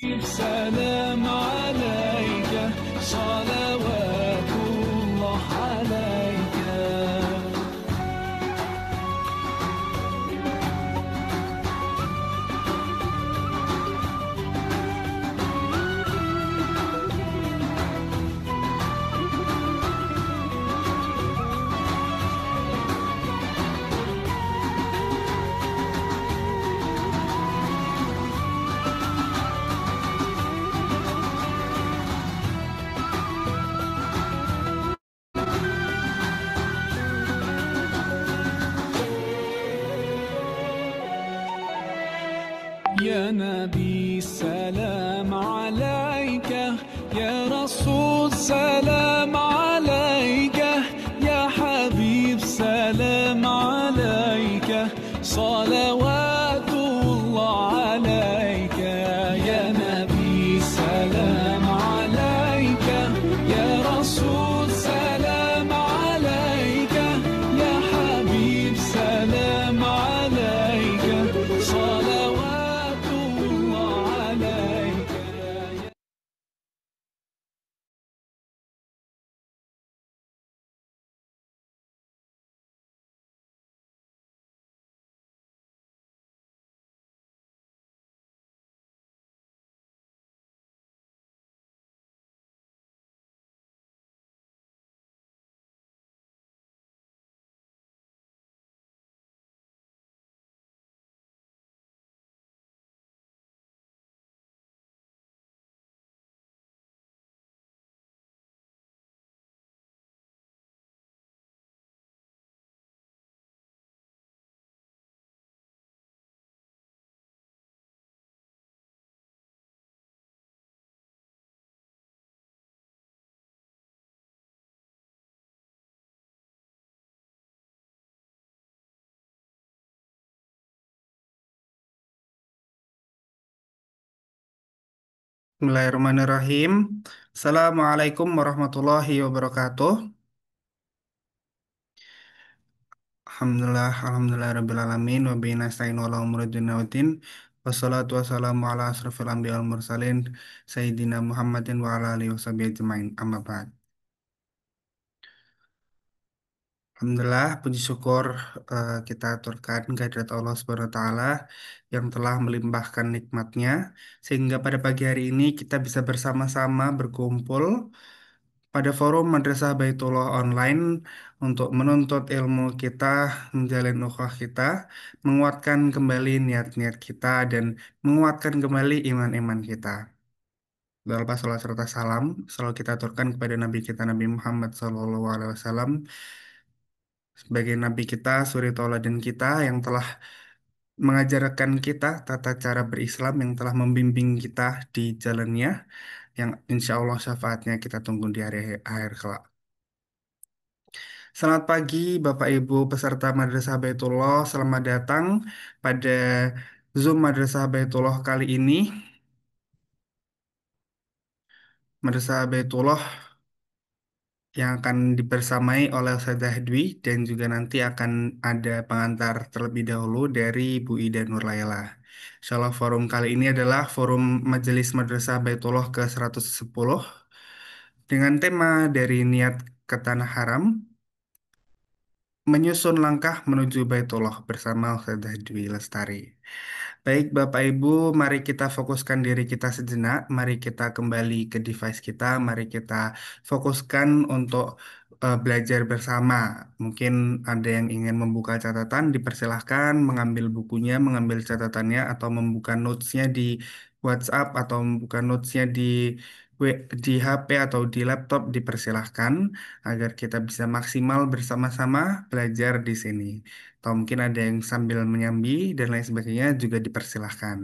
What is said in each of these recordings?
سلام عليك صلوات الله عليك. يا نبي سلام عليك، يا رسول سلام عليك، يا حبيب سلام عليك، صلوات الله عليك. يا نبي سلام عليك، يا رسول سلام عليك، يا حبيب سلام عليك، صلوات الله عليك. Bismillahirrahmanirrahim. Assalamualaikum warahmatullahi wabarakatuh. Alhamdulillah, rabbil alamin wa bihi nasta'in wa ala umuri dunya waddin. Wassalatu wassalamu ala asrofil anbiya wal mursalin sayyidina Muhammadin wa ala alihi washabihi ajmain. Amma ba'd. Alhamdulillah, puji syukur kita aturkan kehadirat Allah Subhanahu wa taala yang telah melimpahkan nikmatnya sehingga pada pagi hari ini kita bisa bersama-sama berkumpul pada forum Madrasah Baitullah Online untuk menuntut ilmu kita, menjalin ukhuwah kita, menguatkan kembali niat-niat kita, dan menguatkan kembali iman-iman kita. Lalu pas salat serta salam selalu kita aturkan kepada Nabi kita Nabi Muhammad SAW sebagai Nabi kita, suri tauladan kita yang telah mengajarkan kita tata cara berislam, yang telah membimbing kita di jalannya, yang insya Allah syafaatnya kita tunggu di hari akhir kelak. Selamat pagi Bapak Ibu peserta Madrasah Baitullah, selamat datang pada Zoom Madrasah Baitullah kali ini. Madrasah Baitullah yang akan dibersamai oleh Ustazah Dwi dan juga nanti akan ada pengantar terlebih dahulu dari Bu Ida Nurlaila. Insyaallah forum kali ini adalah forum Majelis Madrasah Baitullah ke-110 dengan tema dari niat ke Tanah Haram, menyusun langkah menuju Baitullah bersama Ustazah Dwi Lestari. Baik, Bapak Ibu, mari kita fokuskan diri kita sejenak. Mari kita kembali ke device kita. Mari kita fokuskan untuk belajar bersama. Mungkin ada yang ingin membuka catatan, dipersilahkan mengambil bukunya, mengambil catatannya, atau membuka notesnya di WhatsApp, atau membuka notesnya di HP atau di laptop, dipersilahkan agar kita bisa maksimal bersama-sama belajar di sini. Atau mungkin ada yang sambil menyambi dan lain sebagainya juga dipersilahkan.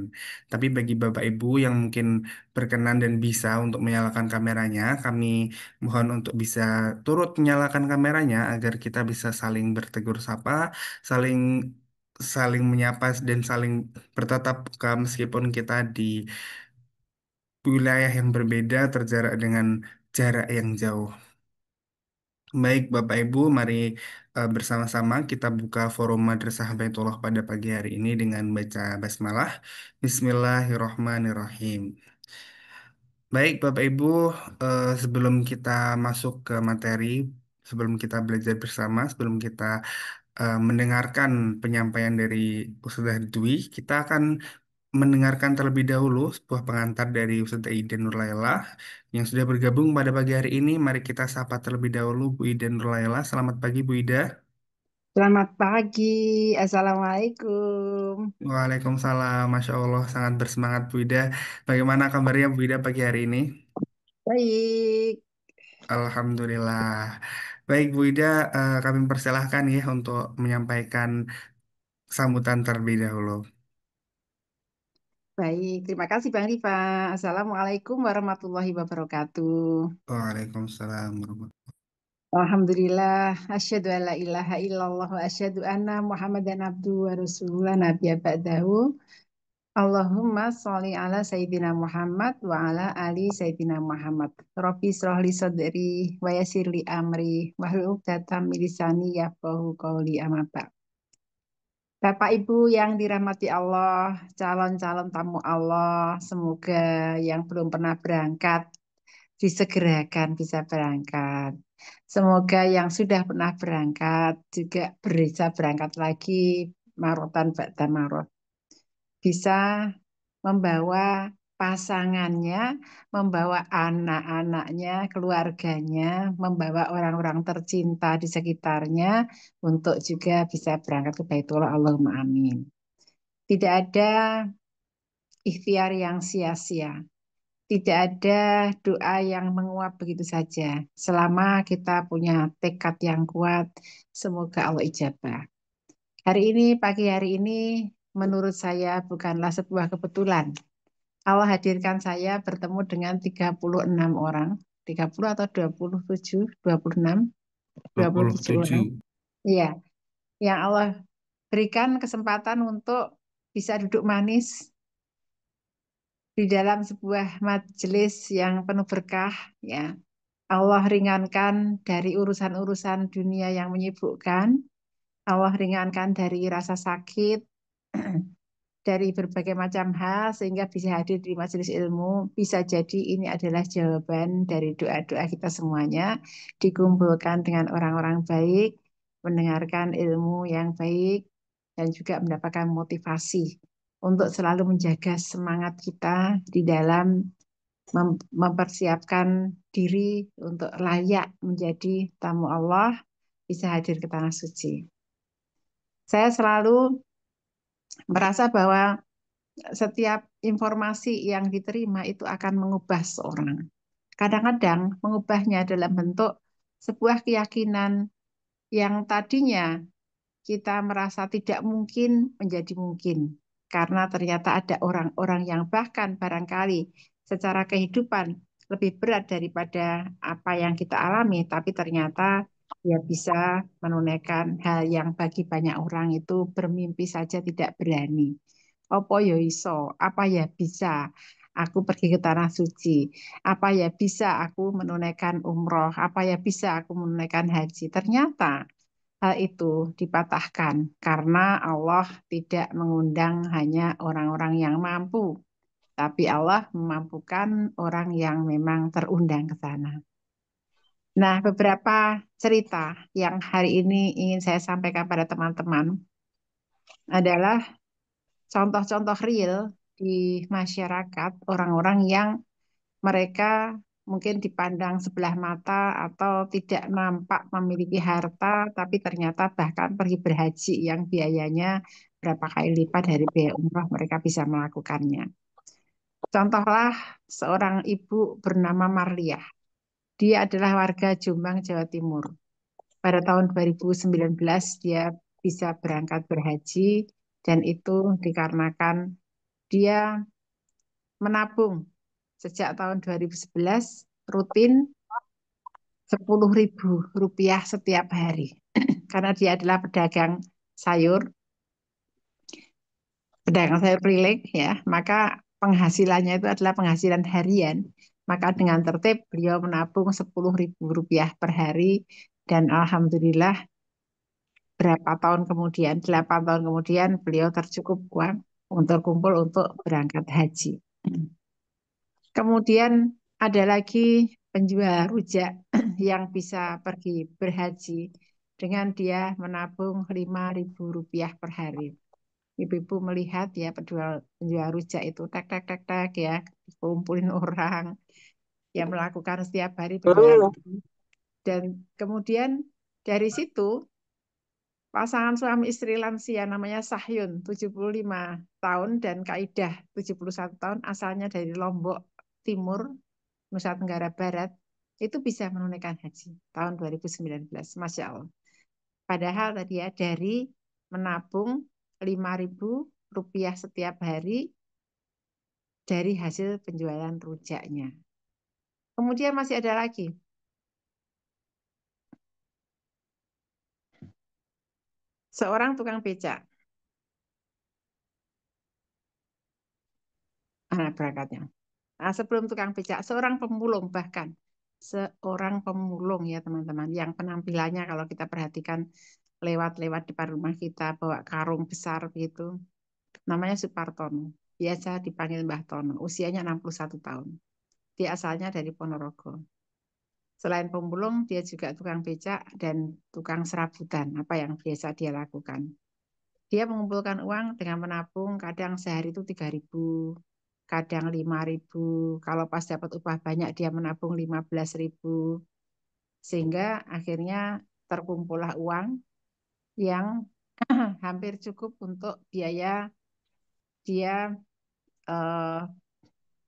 Tapi bagi Bapak Ibu yang mungkin berkenan dan bisa untuk menyalakan kameranya, kami mohon untuk bisa turut menyalakan kameranya agar kita bisa saling bertegur sapa, saling saling menyapa dan saling bertatap muka meskipun kita di wilayah yang berbeda terjarak dengan jarak yang jauh. Baik, Bapak Ibu, mari bersama-sama kita buka forum Madrasah Baitullah pada pagi hari ini dengan baca basmalah. Bismillahirrahmanirrahim. Baik, Bapak Ibu, sebelum kita masuk ke materi, sebelum kita belajar bersama, sebelum kita mendengarkan penyampaian dari Ustazah Dwi, kita akan mendengarkan terlebih dahulu sebuah pengantar dari Ustazah Ida Nurlaila yang sudah bergabung pada pagi hari ini. Mari kita sapa terlebih dahulu Bu Ida Nurlaila. Selamat pagi Bu Ida. Selamat pagi, Assalamualaikum. Waalaikumsalam, Masya Allah, sangat bersemangat Bu Ida. Bagaimana kabarnya Bu Ida pagi hari ini? Baik, Alhamdulillah. Baik Bu Ida, kami persilahkan ya untuk menyampaikan sambutan terlebih dahulu. baik. Terima kasih Bang Rifa. Assalamualaikum warahmatullahi wabarakatuh. Waalaikumsalam warahmatullahi Alhamdulillah, asyhadu an la ilaha illallah wa asyhadu anna Muhammadan abduhu wa rasulullah nabiyya ba'dahu. Allahumma sholli ala sayyidina Muhammad wa ala ali sayyidina Muhammad. Rabbi shrah li sadri wa yassir li amri wahlul 'uqdatam min lisani yafqahu qawli amma ba'd. Bapak Ibu yang dirahmati Allah, calon-calon tamu Allah, semoga yang belum pernah berangkat disegerakan bisa berangkat. Semoga yang sudah pernah berangkat juga bisa berangkat lagi marotan ba'da marot. Bisa membawa pasangannya, membawa anak-anaknya, keluarganya, membawa orang-orang tercinta di sekitarnya untuk juga bisa berangkat ke Baitullah. Allahumma amin. Tidak ada ikhtiar yang sia-sia. Tidak ada doa yang menguap begitu saja. Selama kita punya tekad yang kuat, semoga Allah ijabah. Hari ini, pagi hari ini, menurut saya bukanlah sebuah kebetulan. Allah hadirkan saya bertemu dengan 36 orang. 30 atau 27, 26, 27 orang. 27. Iya, yang Allah berikan kesempatan untuk bisa duduk manis di dalam sebuah majelis yang penuh berkah, ya. Allah ringankan dari urusan-urusan dunia yang menyibukkan. Allah ringankan dari rasa sakit, dari berbagai macam hal, sehingga bisa hadir di majelis ilmu. Bisa jadi ini adalah jawaban dari doa-doa kita semuanya, dikumpulkan dengan orang-orang baik, mendengarkan ilmu yang baik, dan juga mendapatkan motivasi untuk selalu menjaga semangat kita di dalam mempersiapkan diri untuk layak menjadi tamu Allah, bisa hadir ke tanah suci. Saya selalu merasa bahwa setiap informasi yang diterima itu akan mengubah seorang. Kadang-kadang mengubahnya dalam bentuk sebuah keyakinan yang tadinya kita merasa tidak mungkin menjadi mungkin. Karena ternyata ada orang-orang yang bahkan barangkali secara kehidupan lebih berat daripada apa yang kita alami, tapi ternyata dia bisa menunaikan hal yang bagi banyak orang itu bermimpi saja tidak berani. Apa ya iso, apa ya bisa aku pergi ke tanah suci, apa ya bisa aku menunaikan umroh, apa ya bisa aku menunaikan haji. Ternyata hal itu dipatahkan karena Allah tidak mengundang hanya orang-orang yang mampu, tapi Allah memampukan orang yang memang terundang ke sana. Nah, beberapa cerita yang hari ini ingin saya sampaikan pada teman-teman adalah contoh-contoh real di masyarakat, orang-orang yang mereka mungkin dipandang sebelah mata atau tidak nampak memiliki harta, tapi ternyata bahkan pergi berhaji yang biayanya berapa kali lipat dari biaya umrah mereka bisa melakukannya. Contohlah seorang ibu bernama Marliah. Dia adalah warga Jombang, Jawa Timur. Pada tahun 2019 dia bisa berangkat berhaji dan itu dikarenakan dia menabung sejak tahun 2011 rutin Rp10.000 setiap hari. Karena dia adalah pedagang sayur keliling ya, maka penghasilannya itu adalah penghasilan harian. Maka dengan tertib beliau menabung Rp10.000 per hari dan alhamdulillah berapa tahun kemudian, 8 tahun kemudian beliau tercukup uang untuk kumpul untuk berangkat haji. Kemudian ada lagi penjual rujak yang bisa pergi berhaji dengan dia menabung Rp5.000 per hari. Ibu-ibu melihat ya penjual penjual rujak itu tek tek tek tek ya kumpulin orang yang melakukan setiap hari penjualan itu. Dan kemudian dari situ pasangan suami istri lansia namanya Sahyun 75 tahun dan Kaidah 71 tahun asalnya dari Lombok Timur, Nusa Tenggara Barat itu bisa menunaikan haji tahun 2019. Masya Allah. Padahal tadi ya dari menabung Rp5.000 setiap hari dari hasil penjualan rujaknya. Kemudian masih ada lagi. Seorang tukang becak. Berangkatnya. Nah, sebelum tukang becak, seorang pemulung bahkan. Seorang pemulung ya teman-teman. Yang penampilannya kalau kita perhatikan lewat-lewat depan rumah kita, bawa karung besar begitu. Namanya Supartono. Biasa dipanggil Mbah Tono. Usianya 61 tahun. Dia asalnya dari Ponorogo. Selain pemulung, dia juga tukang becak dan tukang serabutan. Apa yang biasa dia lakukan. Dia mengumpulkan uang dengan menabung kadang sehari itu 3.000, kadang 5.000. Kalau pas dapat upah banyak dia menabung 15.000. Sehingga akhirnya terkumpullah uang yang hampir cukup untuk biaya dia eh,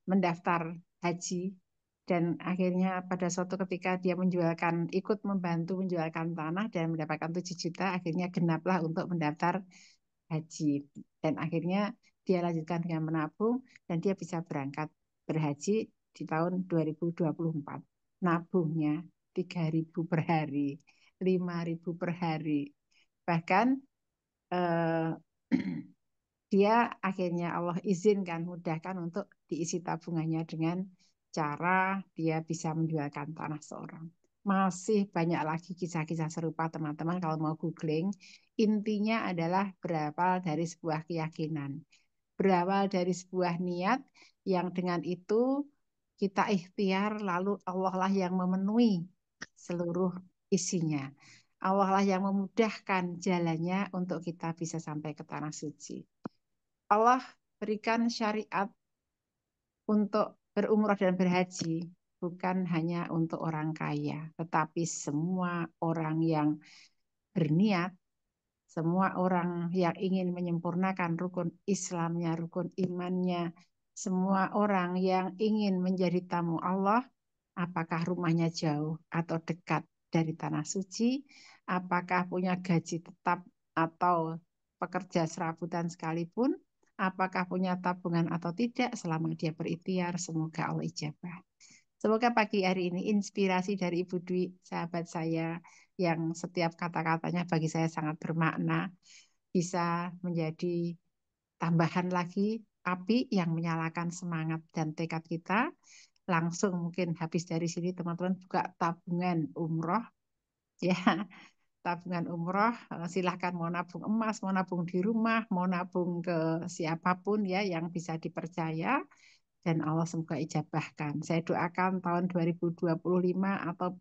mendaftar haji dan akhirnya pada suatu ketika dia ikut membantu menjualkan tanah dan mendapatkan 7 juta, akhirnya genaplah untuk mendaftar haji dan akhirnya dia lanjutkan dengan menabung dan dia bisa berangkat berhaji di tahun 2024. Nabungnya 3.000 per hari, 5.000 per hari. Bahkan eh, dia akhirnya Allah izinkan, mudahkan untuk diisi tabungannya dengan cara dia bisa menjualkan tanah seorang. Masih banyak lagi kisah-kisah serupa teman-teman kalau mau googling. Intinya adalah berawal dari sebuah keyakinan. Berawal dari sebuah niat yang dengan itu kita ikhtiar lalu Allah lah yang memenuhi seluruh isinya. Allah lah yang memudahkan jalannya untuk kita bisa sampai ke tanah suci. Allah berikan syariat untuk berumrah dan berhaji bukan hanya untuk orang kaya, tetapi semua orang yang berniat, semua orang yang ingin menyempurnakan rukun Islamnya, rukun imannya, semua orang yang ingin menjadi tamu Allah, apakah rumahnya jauh atau dekat dari tanah suci, apakah punya gaji tetap atau pekerja serabutan sekalipun, apakah punya tabungan atau tidak, selama dia berikhtiar, semoga Allah ijabah. Semoga pagi hari ini inspirasi dari Ibu Dwi, sahabat saya, yang setiap kata-katanya bagi saya sangat bermakna, bisa menjadi tambahan lagi api yang menyalakan semangat dan tekad kita. Langsung mungkin habis dari sini teman-teman buka tabungan umroh ya, tabungan umroh, silahkan mau nabung emas, mau nabung di rumah, mau nabung ke siapapun ya yang bisa dipercaya dan Allah semoga ijabahkan. Saya doakan tahun 2025 atau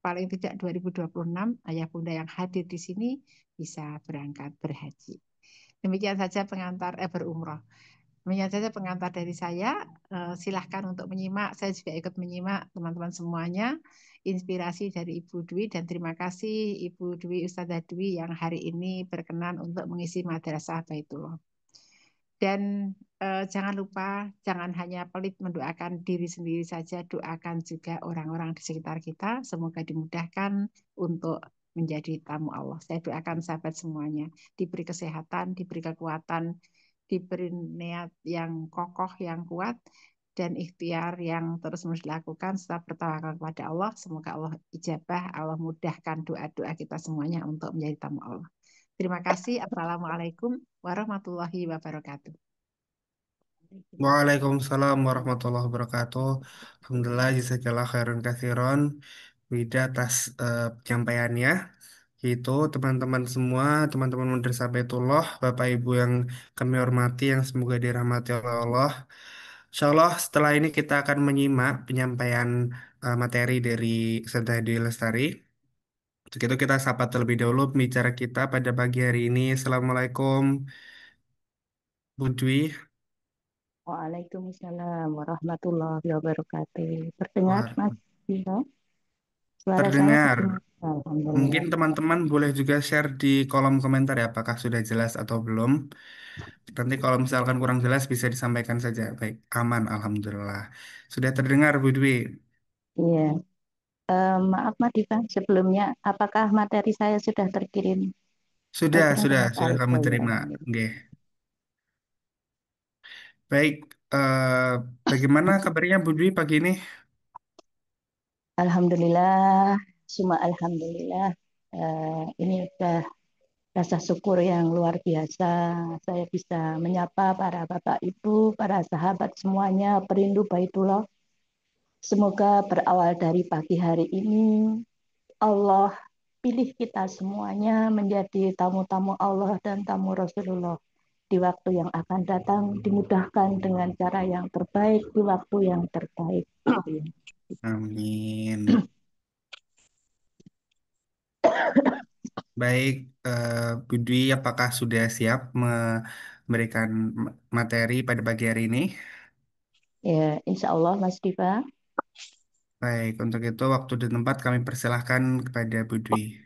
paling tidak 2026 ayah bunda yang hadir di sini bisa berangkat berhaji. Demikian saja berumroh. Demikian saja pengantar dari saya. Silahkan untuk menyimak. Saya juga ikut menyimak teman-teman semuanya. Inspirasi dari Ibu Dwi dan terima kasih Ibu Dwi Ustazah Dwi yang hari ini berkenan untuk mengisi madrasah Baitullah. Dan jangan lupa, jangan hanya pelit mendoakan diri sendiri saja, doakan juga orang-orang di sekitar kita. Semoga dimudahkan untuk menjadi tamu Allah. Saya doakan sahabat semuanya diberi kesehatan, diberi kekuatan, diberi niat yang kokoh, yang kuat, dan ikhtiar yang terus-menerus dilakukan setelah bertawakal kepada Allah. Semoga Allah ijabah, Allah mudahkan doa-doa kita semuanya untuk menjadi tamu Allah. Terima kasih. Assalamualaikum warahmatullahi wabarakatuh. Waalaikumsalam warahmatullahi wabarakatuh. Alhamdulillah, jazakallah khairan katsiran Wida atas penyampaiannya. Itu teman-teman semua, teman-teman Madrasah Baitullah, Bapak Ibu yang kami hormati, yang semoga dirahmati oleh Allah. Insya Allah setelah ini kita akan menyimak penyampaian materi dari Ustazah Dwi Lestari. Untuk itu kita sapa terlebih dahulu pembicara kita pada pagi hari ini. Assalamualaikum Bu Dwi. Waalaikumsalam warahmatullahi wabarakatuh. Terdengar, Wah, Mas Bimo? Suara saya terdengar. terdengar. Mungkin Alhamdulillah. teman-teman boleh juga share di kolom komentar ya apakah sudah jelas atau belum. Nanti kalau misalkan kurang jelas bisa disampaikan saja. Baik, aman, Alhamdulillah. Sudah terdengar Bu Dwi? Iya. Maaf, Mas Diva. Sebelumnya, apakah materi saya sudah terkirim? Sudah, Terdengar, sudah, Mas sudah Arif? kami Oh, iya, terima. alhamdulillah. Oke. Baik, bagaimana kabarnya Bu Dwi pagi ini? Alhamdulillah. Cuma alhamdulillah. Ini sudah rasa syukur yang luar biasa. Saya bisa menyapa para bapak ibu, para sahabat semuanya, perindu Baitullah. Semoga berawal dari pagi hari ini, Allah pilih kita semuanya menjadi tamu-tamu Allah dan tamu Rasulullah. Di waktu yang akan datang, dimudahkan dengan cara yang terbaik, di waktu yang terbaik. Amin. Baik, Bu Dwi, apakah sudah siap memberikan materi pada pagi hari ini? Ya, insya Allah, Mas Diva. Baik, untuk itu waktu dan tempat kami persilahkan kepada Bu Dwi.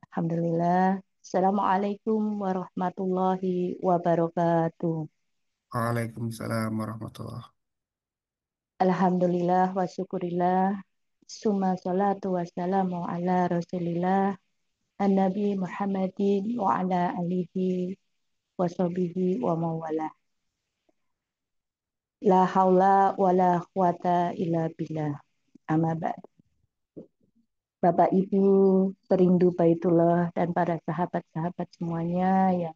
Alhamdulillah. Assalamualaikum warahmatullahi wabarakatuh. Waalaikumsalam warahmatullahi. Alhamdulillah wa syukurillah. Summa salatu wassalamu ala rasulillah. An-Nabi Muhammadin wa ala alihi wa sahbihi wa mawala. La haula wa la quwata illa billah. Amma ba'd. Bapak Ibu perindu Baitullah dan para sahabat-sahabat semuanya yang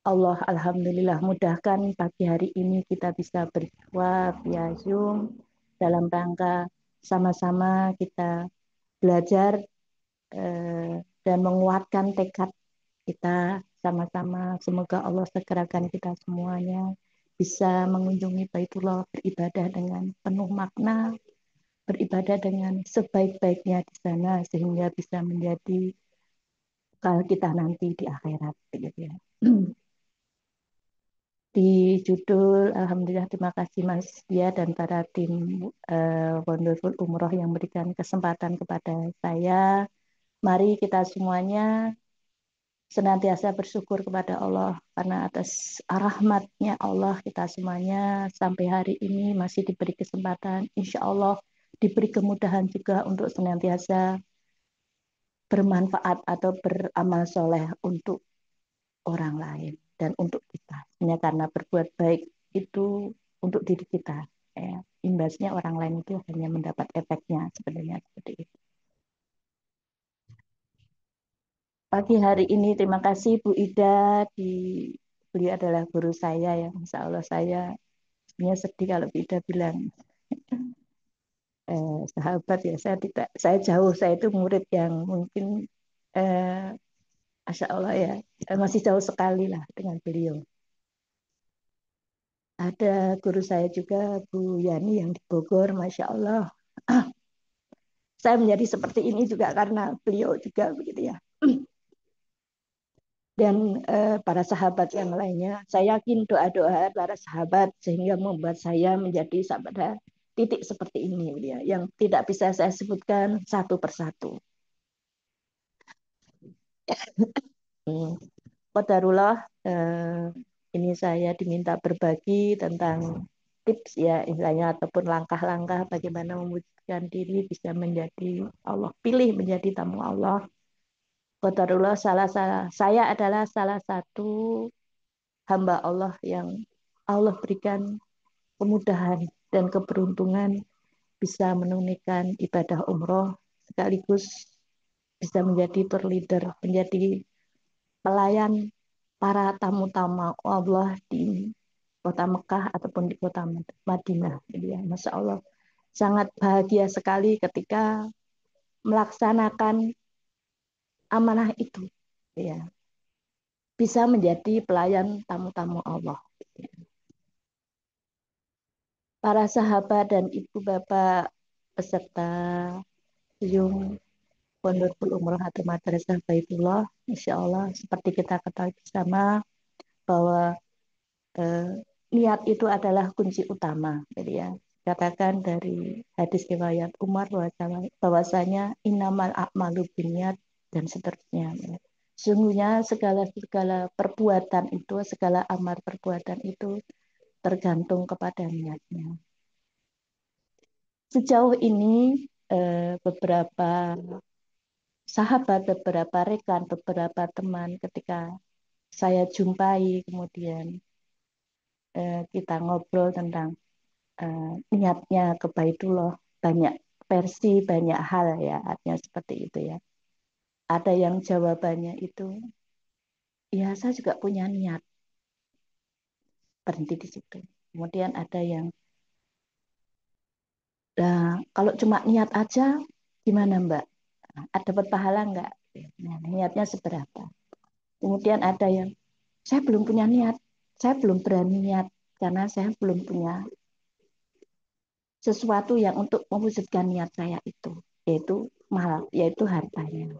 Allah Alhamdulillah mudahkan pagi hari ini kita bisa berjumpa via Zoom dalam rangka sama-sama kita belajar dan menguatkan tekad kita sama-sama. Semoga Allah segerakan kita semuanya bisa mengunjungi Baitullah beribadah dengan penuh makna, beribadah dengan sebaik-baiknya di sana sehingga bisa menjadi bekal kita nanti di akhirat gitu ya. Di judul Alhamdulillah terima kasih Mas Dia dan para tim Wonderful Umroh yang memberikan kesempatan kepada saya. Mari kita semuanya senantiasa bersyukur kepada Allah karena atas rahmatnya Allah kita semuanya sampai hari ini masih diberi kesempatan, insya Allah diberi kemudahan juga untuk senantiasa bermanfaat atau beramal soleh untuk orang lain dan untuk kita. Hanya karena berbuat baik itu untuk diri kita. Ya. Imbasnya orang lain itu hanya mendapat efeknya sebenarnya seperti itu. Pagi hari ini terima kasih Bu Ida, di beliau adalah guru saya ya. Insya Allah saya sebenarnya sedih kalau Bu Ida bilang sahabat ya. Saya tidak, saya jauh, saya itu murid yang mungkin eh, Masya Allah ya, masih jauh sekali lah dengan beliau. Ada guru saya juga, Bu Yani yang di Bogor, Masya Allah. Saya menjadi seperti ini juga karena beliau juga begitu ya. Dan para sahabat yang lainnya, saya yakin doa-doa para sahabat sehingga membuat saya menjadi pada titik seperti ini, gitu ya, yang tidak bisa saya sebutkan satu persatu. Qadarullah, ini saya diminta berbagi tentang tips ya istilahnya ataupun langkah-langkah bagaimana mewujudkan diri bisa menjadi Allah pilih menjadi tamu Allah. Qadarullah saya adalah salah satu hamba Allah yang Allah berikan kemudahan dan keberuntungan bisa menunaikan ibadah umroh sekaligus bisa menjadi tour leader, menjadi pelayan para tamu-tamu Allah di kota Mekah ataupun di kota Madinah. Jadi ya, Masya Allah, sangat bahagia sekali ketika melaksanakan amanah itu. Ya, bisa menjadi pelayan tamu-tamu Allah. para sahabat dan ibu bapak peserta Zoom Pondok Umroh atau Madrasah Baitullah, Insya Allah seperti kita ketahui bersama bahwa eh, niat itu adalah kunci utama. Jadi ya, katakan dari hadis riwayat Umar bahwasanya innamal a'malu binniyat dan seterusnya. Ya. Sungguhnya segala perbuatan itu, segala amal perbuatan itu tergantung kepada niatnya. Sejauh ini beberapa sahabat, beberapa rekan, beberapa teman ketika saya jumpai, kemudian kita ngobrol tentang niatnya ke Baitullah, banyak versi, banyak hal ya, artinya seperti itu ya. Ada yang jawabannya itu, ya saya juga punya niat, berhenti di situ. Kemudian ada yang, nah, kalau cuma niat aja, gimana Mbak? Ada berpahala enggak? Nah, niatnya seberapa? Kemudian ada yang, saya belum punya niat, saya belum berani niat, karena saya belum punya sesuatu yang untuk mewujudkan niat saya itu, yaitu mahal, yaitu hartanya.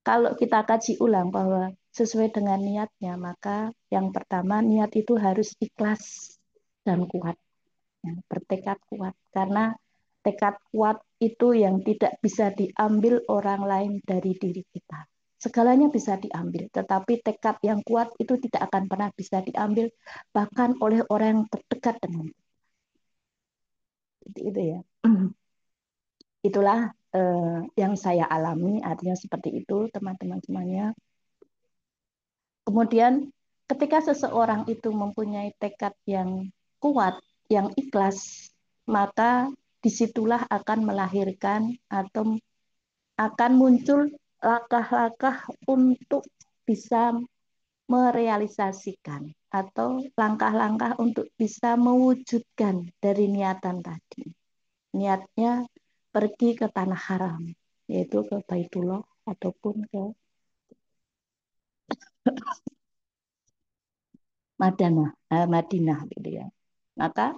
Kalau kita kaji ulang bahwa sesuai dengan niatnya, maka yang pertama niat itu harus ikhlas dan kuat, ya, bertekad kuat. Karena tekad kuat itu yang tidak bisa diambil orang lain dari diri kita. Segalanya bisa diambil, tetapi tekad yang kuat itu tidak akan pernah bisa diambil, bahkan oleh orang yang terdekat dengan kita. Itu ya. Itulah yang saya alami, artinya seperti itu teman-teman semuanya. Kemudian ketika seseorang itu mempunyai tekad yang kuat, yang ikhlas, maka disitulah akan melahirkan atau akan muncul langkah-langkah untuk bisa merealisasikan atau langkah-langkah untuk bisa mewujudkan dari niatan tadi. Niatnya pergi ke tanah haram, yaitu ke Baitullah ataupun ke Madinah gitu ya. Maka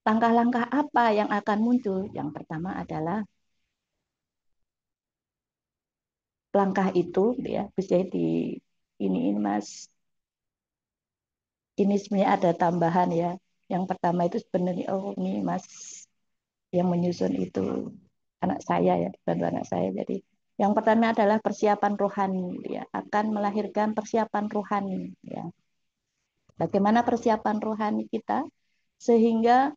langkah-langkah apa yang akan muncul? Yang pertama adalah langkah itu ya, bisa ini Mas. Ini sebenarnya ada tambahan ya. Yang pertama itu sebenarnya ini Mas yang menyusun itu anak saya ya, bantu anak saya. Jadi yang pertama adalah persiapan rohani ya, akan melahirkan persiapan rohani ya. Bagaimana persiapan rohani kita sehingga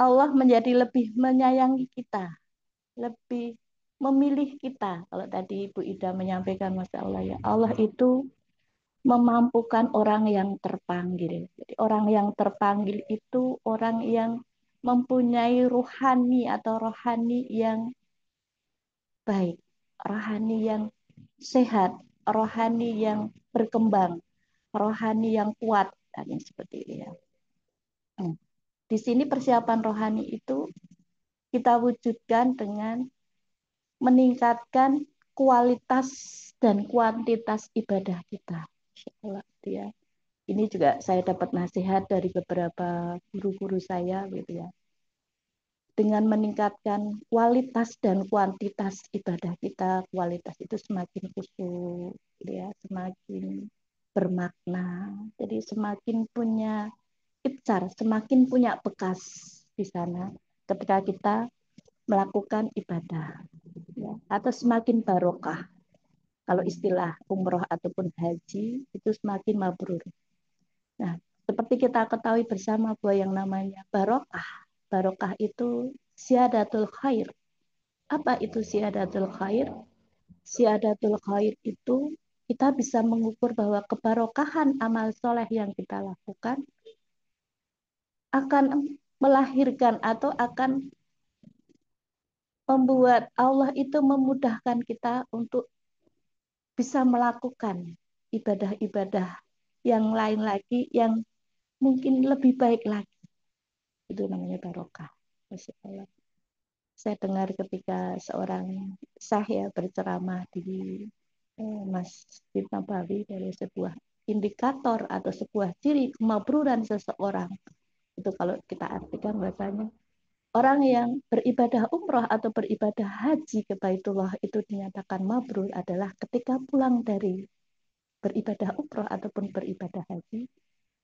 Allah menjadi lebih menyayangi kita, lebih memilih kita. Kalau tadi Ibu Ida menyampaikan, Masya Allah ya, Allah itu memampukan orang yang terpanggil. Jadi orang yang terpanggil itu orang yang mempunyai rohani atau rohani yang baik, rohani yang sehat, rohani yang berkembang, rohani yang kuat, dan yang seperti itu ya. Di sini persiapan rohani itu kita wujudkan dengan meningkatkan kualitas dan kuantitas ibadah kita. Ya. Ini juga saya dapat nasihat dari beberapa guru-guru saya gitu ya. Dengan meningkatkan kualitas dan kuantitas ibadah kita, kualitas itu semakin khusyuk, gitu ya, semakin bermakna. Jadi semakin punya ibcar, semakin punya bekas di sana ketika kita melakukan ibadah, ya, atau semakin barokah. Kalau istilah umroh ataupun haji itu semakin mabrur. Nah, seperti kita ketahui bersama bahwa yang namanya barokah, barokah itu siadatul khair. Apa itu siadatul khair? Siadatul khair itu kita bisa mengukur bahwa kebarokahan amal soleh yang kita lakukan akan melahirkan atau akan membuat Allah itu memudahkan kita untuk bisa melakukan ibadah-ibadah yang lain lagi yang mungkin lebih baik lagi. Itu namanya barokah. Masya Allah. Saya dengar ketika seorang syekh ya berceramah di Masjid Nabawi dari sebuah indikator atau sebuah ciri kemabruran seseorang. Itu kalau kita artikan bahasanya orang yang beribadah umroh atau beribadah haji ke Baitullah itu dinyatakan mabrur adalah ketika pulang dari beribadah umroh ataupun beribadah haji,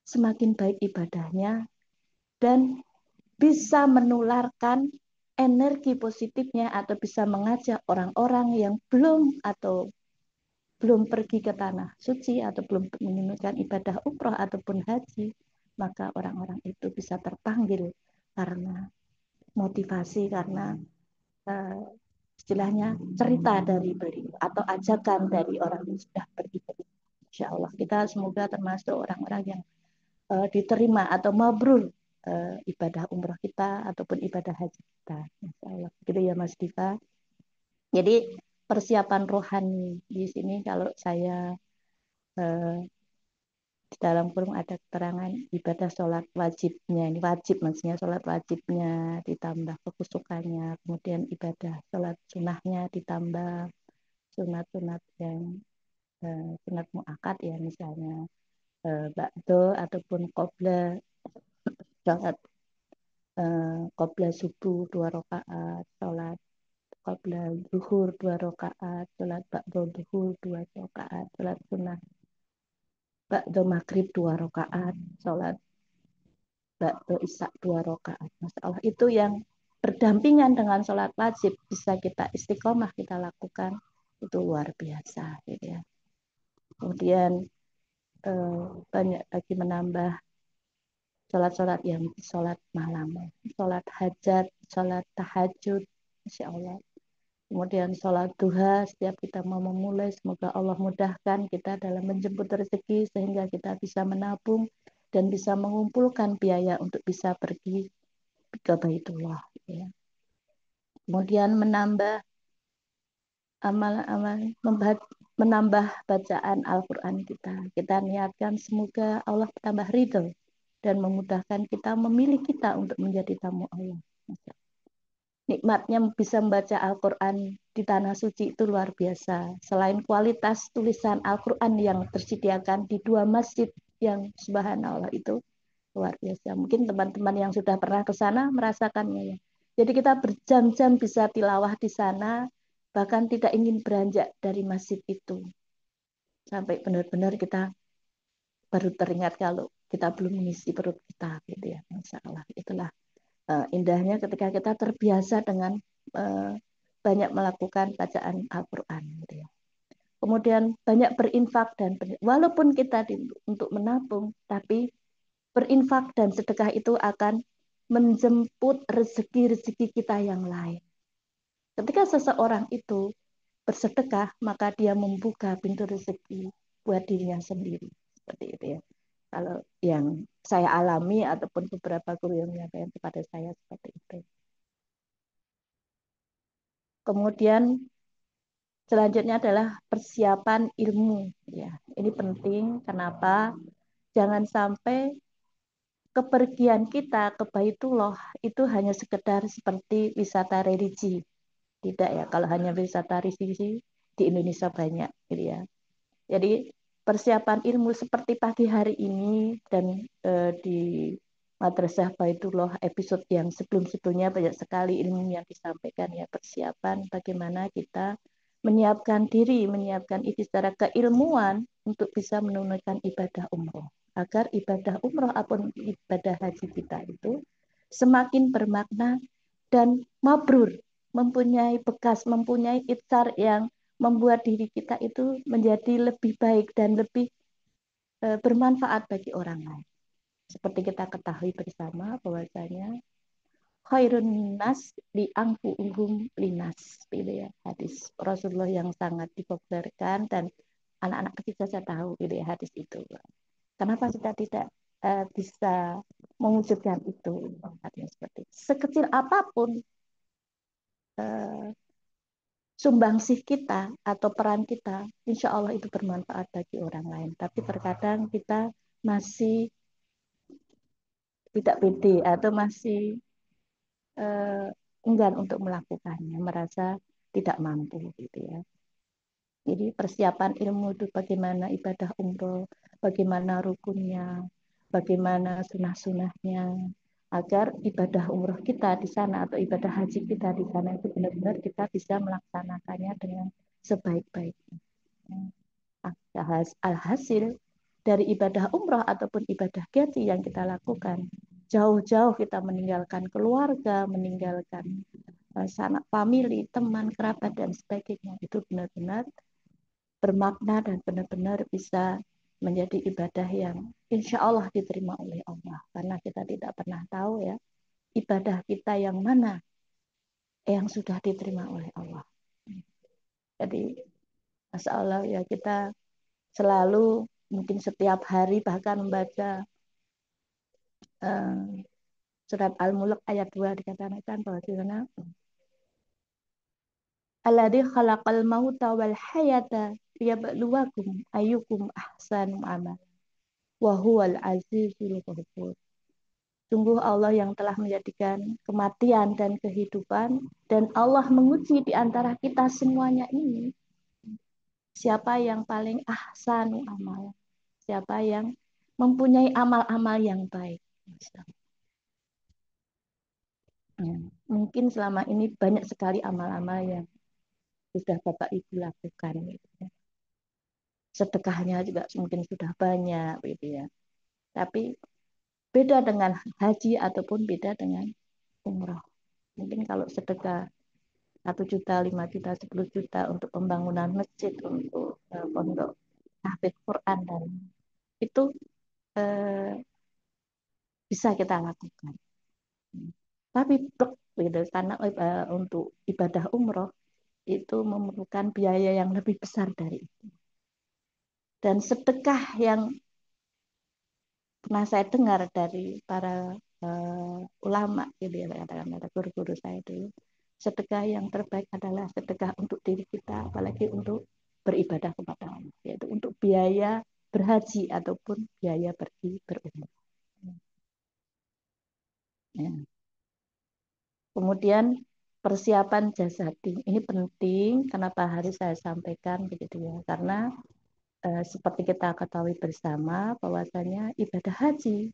semakin baik ibadahnya dan bisa menularkan energi positifnya atau bisa mengajak orang-orang yang belum pergi ke tanah suci atau belum menunaikan ibadah umroh ataupun haji, maka orang-orang itu bisa terpanggil karena motivasi, karena uh, istilahnya cerita dari beliau atau ajakan dari orang yang sudah pergi. Insya Allah kita semoga termasuk orang-orang yang diterima atau mabrur ibadah umroh kita ataupun ibadah haji kita. Insya Allah. Gitu ya Mas Diva. Jadi persiapan rohani di sini kalau saya di dalam kurung ada keterangan ibadah sholat wajibnya, ini wajib maksudnya sholat wajibnya ditambah kekusukannya, kemudian ibadah sholat sunnahnya ditambah sunat-sunat yang sunat muakkad ya, misalnya ba'do ataupun qobla sholat qobla subuh 2 rakaat, sholat qobla zuhur 2 rakaat, sholat ba'do zuhur 2 rakaat, sholat sunnah ba'do maghrib 2 rakaat, sholat ba'do isya 2 rakaat. Masya Allah, itu yang berdampingan dengan sholat wajib bisa kita istiqomah kita lakukan, itu luar biasa gitu ya. Kemudian banyak lagi menambah sholat-sholat yang sholat malam, sholat hajat, sholat tahajud, Masya Allah. Kemudian sholat duha, setiap kita mau memulai, semoga Allah mudahkan kita dalam menjemput rezeki sehingga kita bisa menabung dan bisa mengumpulkan biaya untuk bisa pergi ke Baitullah. Ya. Kemudian menambah amal-amal, menambah bacaan Al-Quran kita. Kita niatkan semoga Allah tambah ridho dan memudahkan kita, memilih kita untuk menjadi tamu Allah. Nikmatnya bisa membaca Al-Quran di tanah suci itu luar biasa. Selain kualitas tulisan Al-Quran yang tersediakan di 2 masjid yang subhanallah itu luar biasa. Mungkin teman-teman yang sudah pernah ke sana merasakannya ya. Jadi kita berjam-jam bisa tilawah di sana, bahkan tidak ingin beranjak dari masjid itu. Sampai benar-benar kita baru teringat kalau kita belum mengisi perut kita gitu ya. Masya Allah, itulah indahnya ketika kita terbiasa dengan banyak melakukan bacaan Al-Quran gitu ya. Kemudian banyak berinfak dan walaupun kita untuk menabung, tapi berinfak dan sedekah itu akan menjemput rezeki-rezeki kita yang lain. Ketika seseorang itu bersedekah, maka dia membuka pintu rezeki buat dirinya sendiri. Seperti itu ya. Kalau yang saya alami ataupun beberapa guru yang menyampaikan kepada saya seperti itu. Kemudian selanjutnya adalah persiapan ilmu. Ya, ini penting. Kenapa? Jangan sampai kepergian kita ke Baitullah itu hanya sekedar seperti wisata religi. Tidak ya, kalau hanya wisata religi di Indonesia banyak gitu ya. Jadi persiapan ilmu seperti pagi hari ini dan di Madrasah Baitullah episode yang sebelum-sebelumnya banyak sekali ilmu yang disampaikan ya, persiapan bagaimana kita menyiapkan diri, menyiapkan itu secara keilmuan untuk bisa menunaikan ibadah umroh. Agar ibadah umroh ataupun ibadah haji kita itu semakin bermakna dan mabrur, mempunyai bekas, mempunyai itsar yang membuat diri kita itu menjadi lebih baik dan lebih bermanfaat bagi orang lain. Seperti kita ketahui bersama bahwasanya khairun nas li angfuhum linas, gitu ya, hadis Rasulullah yang sangat dipopulerkan dan anak-anak kecil saja tahu gitu ya hadis itu. Kenapa kita tidak bisa mewujudkan itu? Artinya seperti itu. Sekecil apapun sumbangsih kita atau peran kita, insya Allah itu bermanfaat bagi orang lain. Tapi terkadang kita masih tidak pede atau masih enggan untuk melakukannya, merasa tidak mampu gitu ya. Jadi persiapan ilmu itu bagaimana ibadah umroh, bagaimana rukunnya, bagaimana sunah-sunahnya, agar ibadah umroh kita di sana atau ibadah haji kita di sana itu benar-benar kita bisa melaksanakannya dengan sebaik-baiknya. Alhasil dari ibadah umroh ataupun ibadah haji yang kita lakukan, jauh-jauh kita meninggalkan keluarga, meninggalkan sanak famili, teman, kerabat, dan sebagainya. Itu benar-benar bermakna dan benar-benar bisa menjadi ibadah yang insya Allah diterima oleh Allah. Karena kita tidak pernah tahu ya, ibadah kita yang mana yang sudah diterima oleh Allah. Jadi, Masya Allah ya, kita selalu mungkin setiap hari bahkan membaca surat Al-Mulk ayat 2 dikatakan bahwa di sana alladzi khalaqal mauta wal hayata liyabluwakum ayyukum ahsanu amal wa huwal azizul ghafur. Sungguh Allah yang telah menjadikan kematian dan kehidupan, dan Allah menguji di antara kita semuanya ini siapa yang paling ahsanu amal, siapa yang mempunyai amal-amal yang baik. Mungkin selama ini banyak sekali amal-amal yang sudah Bapak Ibu lakukan, gitu ya. Sedekahnya juga mungkin sudah banyak, gitu ya. Tapi beda dengan haji ataupun beda dengan umroh. Mungkin kalau sedekah 1 juta, 5 juta, 10 juta untuk pembangunan masjid, untuk pondok tahfidz Quran, dan itu eh, bisa kita lakukan. Tapi gitu, karena untuk ibadah umroh itu memerlukan biaya yang lebih besar dari itu. Dan sedekah yang pernah saya dengar dari para ulama, gitu ya, katakan ada guru-guru saya dulu, sedekah yang terbaik adalah sedekah untuk diri kita, apalagi untuk beribadah kepada Allah, yaitu untuk biaya berhaji ataupun biaya pergi berumrah. Ya. Kemudian persiapan jasadi ini penting. Kenapa harus saya sampaikan begitu ya? Karena seperti kita ketahui bersama bahwasanya ibadah haji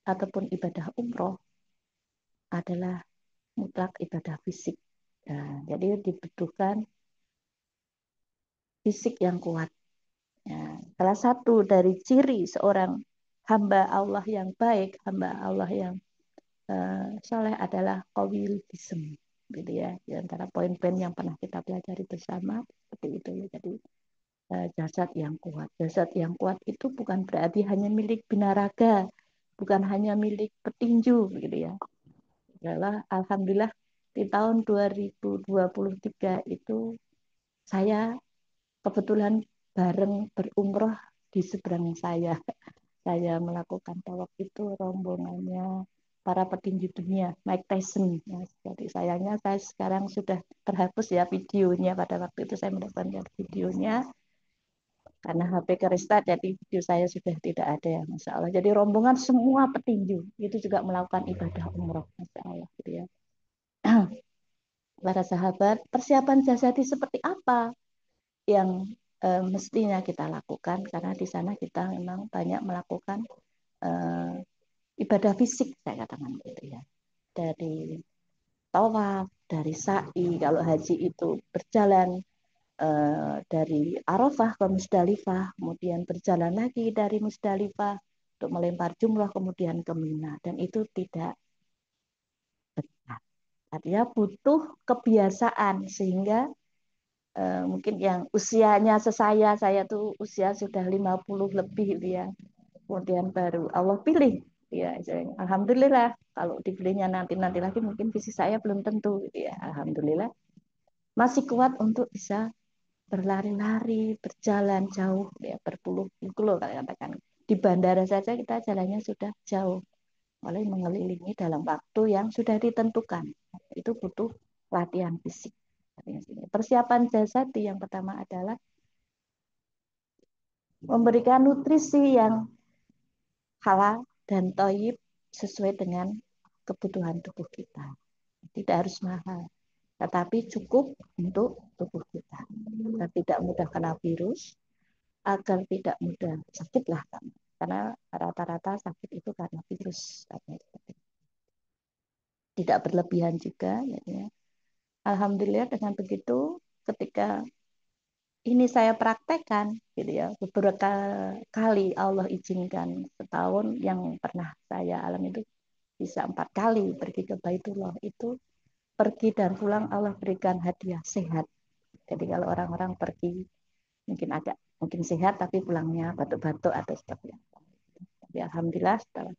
ataupun ibadah umroh adalah mutlak ibadah fisik. Nah, jadi dibutuhkan fisik yang kuat. Ya, salah satu dari ciri seorang hamba Allah yang baik, hamba Allah yang soleh adalah qawiyul jism, gitu ya. Di antara poin-poin yang pernah kita pelajari bersama seperti itu ya. Jadi jasad yang kuat. Jasad yang kuat itu bukan berarti hanya milik binaraga, bukan hanya milik petinju, gitu ya. Adalah alhamdulillah di tahun 2023 itu saya kebetulan bareng berumroh di seberang saya. Saya melakukan tawaf itu rombongannya para petinju dunia, Mike Tyson. Nah, jadi sayangnya saya sekarang sudah terhapus ya videonya. Pada waktu itu saya mendapatkan videonya karena HP ke restart, jadi video saya sudah tidak ada ya, Masya Allah. Jadi rombongan semua petinju itu juga melakukan ibadah umroh, Masya Allah, gitu ya. Para sahabat, persiapan jasadi seperti apa yang mestinya kita lakukan, karena di sana kita memang banyak melakukan ibadah fisik, saya katakan gitu ya, dari tawaf, dari sa'i. Kalau haji itu berjalan dari Arafah ke Musdalifah, kemudian berjalan lagi dari Musdalifah untuk melempar jumrah, kemudian ke Mina, dan itu tidak berat. Artinya butuh kebiasaan, sehingga mungkin yang usianya saya tuh usia sudah 50 lebih dia, kemudian baru Allah pilih ya. Alhamdulillah, kalau dipilihnya nanti lagi mungkin visi saya belum tentu gitu ya. Alhamdulillah masih kuat untuk bisa berlari-lari, berjalan jauh ya, berpuluh-puluh kilo kalau katakan. Di bandara saja kita jalannya sudah jauh, mulai mengelilingi dalam waktu yang sudah ditentukan. Itu butuh latihan fisik. Persiapan jasadi yang pertama adalah memberikan nutrisi yang halal dan thayyib sesuai dengan kebutuhan tubuh kita. Tidak harus mahal, tetapi cukup untuk tubuh kita. Kita tidak mudah kena virus, agar tidak mudah sakit lah, karena rata-rata sakit itu karena virus, tidak berlebihan juga. Ya. Alhamdulillah dengan begitu, ketika ini saya praktekkan, gitu ya, beberapa kali Allah izinkan, setahun yang pernah saya alami itu bisa 4 kali pergi ke Baitullah, itu pergi dan pulang Allah berikan hadiah sehat. Jadi kalau orang-orang pergi mungkin sehat tapi pulangnya batuk-batuk atau seperti apa. Tapi alhamdulillah setelah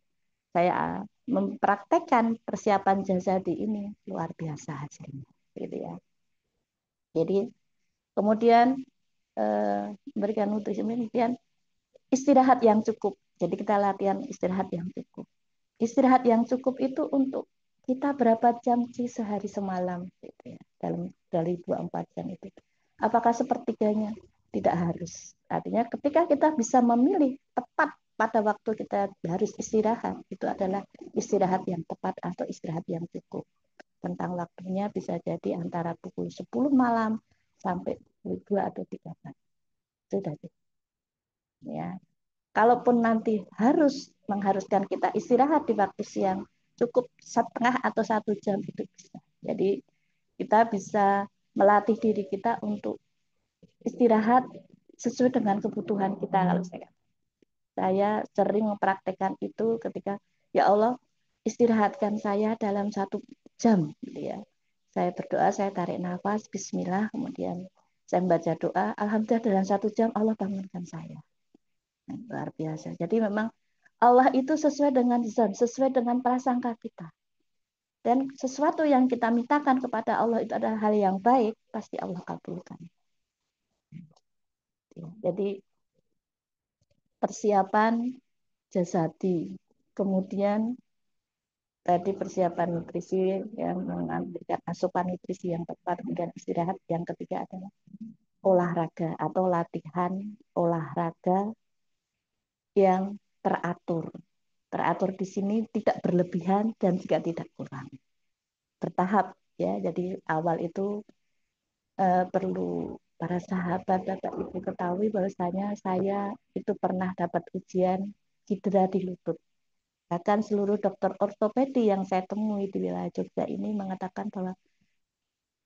saya mempraktekkan persiapan jasadi ini luar biasa hasilnya, gitu ya. Jadi kemudian memberikan nutrisi, kemudian istirahat yang cukup. Jadi kita latihan istirahat yang cukup. Istirahat yang cukup itu untuk kita berapa jam sih sehari semalam, gitu ya. Dalam dari 24 jam itu. Apakah sepertiganya? Tidak harus. Artinya ketika kita bisa memilih tepat pada waktu kita harus istirahat, itu adalah istirahat yang tepat atau istirahat yang cukup. Tentang waktunya bisa jadi antara pukul 10 malam sampai pukul 2 atau 3 pagi. Sudah. Ya. Kalaupun nanti mengharuskan kita istirahat di waktu siang, cukup setengah atau 1 jam itu bisa. Jadi kita bisa melatih diri kita untuk istirahat sesuai dengan kebutuhan kita. Kalau saya sering mempraktekkan itu ketika, ya Allah, istirahatkan saya dalam 1 jam, gitu ya. Saya berdoa, saya tarik nafas, Bismillah, kemudian saya membaca doa, Alhamdulillah dalam 1 jam Allah bangunkan saya. Luar biasa. Jadi memang Allah itu sesuai dengan zon, sesuai dengan prasangka kita. Dan sesuatu yang kita mintakan kepada Allah itu adalah hal yang baik, pasti Allah kabulkan. Jadi persiapan jasadi, kemudian tadi persiapan nutrisi yang memberikan asupan nutrisi yang tepat, kemudian istirahat. Yang ketiga adalah olahraga atau latihan olahraga yang teratur. Teratur di sini tidak berlebihan dan juga tidak kurang. Bertahap ya. Jadi awal itu perlu para sahabat Bapak Ibu ketahui bahwasanya saya itu pernah dapat ujian cedera di lutut. Bahkan seluruh dokter ortopedi yang saya temui di wilayah Jogja ini mengatakan bahwa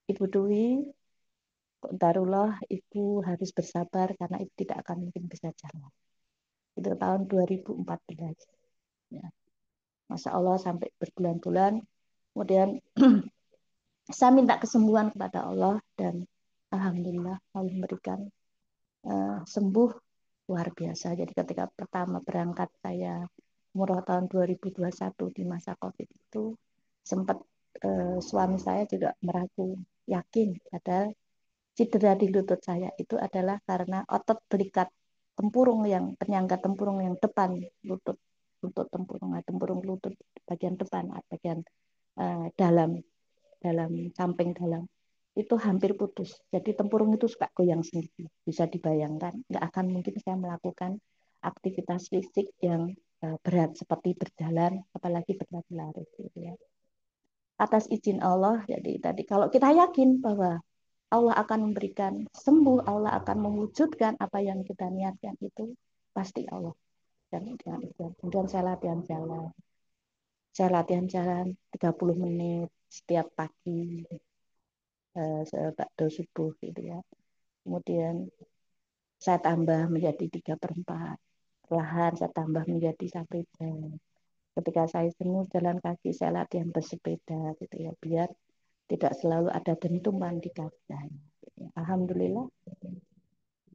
Ibu Dwi, Darullah, Ibu harus bersabar karena Ibu tidak akan mungkin bisa jalan. Itu tahun 2014. Ya. Masya Allah sampai berbulan-bulan. Kemudian saya minta kesembuhan kepada Allah dan alhamdulillah Allah memberikan sembuh luar biasa. Jadi ketika pertama berangkat saya umroh tahun 2021 di masa Covid itu sempat suami saya juga meragu, yakin padahal cedera di lutut saya itu adalah karena otot belikat tempurung yang penyangga tempurung yang depan lutut tempurung lutut bagian depan bagian dalam samping dalam itu hampir putus. Jadi tempurung itu suka goyang sendiri. Bisa dibayangkan, nggak akan mungkin saya melakukan aktivitas fisik yang berat seperti berjalan, apalagi berlari-lari. Gitu ya. Atas izin Allah, jadi tadi kalau kita yakin bahwa Allah akan memberikan sembuh, Allah akan mewujudkan apa yang kita niatkan itu, pasti Allah. Dan kemudian saya latihan jalan. Saya latihan jalan 30 menit setiap pagi. Bakdo subuh gitu ya. Kemudian saya tambah menjadi 3/4. Perlahan saya tambah menjadi 1 jam. Ketika saya jenuh jalan kaki, saya latihan bersepeda gitu ya, biar tidak selalu ada dentuman di kaki saya. Alhamdulillah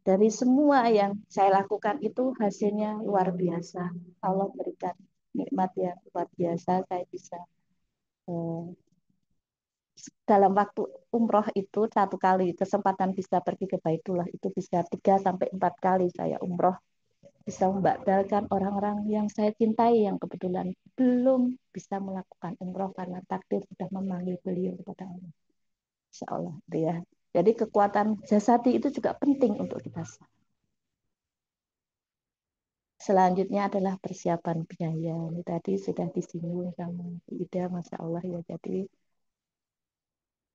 dari semua yang saya lakukan itu hasilnya luar biasa. Allah berikan nikmat yang luar biasa. Saya bisa dalam waktu umroh itu 1 kali kesempatan bisa pergi ke Baitullah itu bisa 3 sampai 4 kali saya umroh, bisa membatalkan orang-orang yang saya cintai yang kebetulan belum bisa melakukan umroh karena takdir sudah memanggil beliau kepada Allah. Insya Allah ya. Jadi kekuatan jasadi itu juga penting untuk kita. Selanjutnya adalah persiapan biaya. Ini tadi sudah disinggung sama Ida, Masya Allah ya. Jadi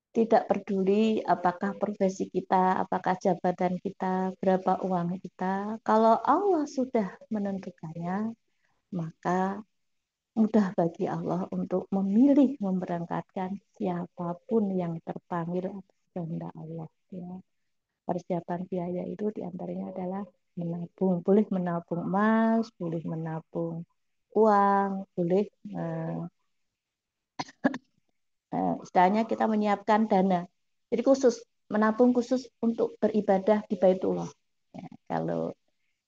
tidak peduli apakah profesi kita, apakah jabatan kita, berapa uang kita. Kalau Allah sudah menentukannya, maka mudah bagi Allah untuk memilih memberangkatkan siapapun yang terpanggil atas kehendak Allah. Ya. Persiapan biaya itu diantaranya adalah menabung, boleh menabung emas, boleh menabung uang, boleh istilahnya kita menyiapkan dana. Jadi khusus menabung khusus untuk beribadah di Baitullah. Ya, kalau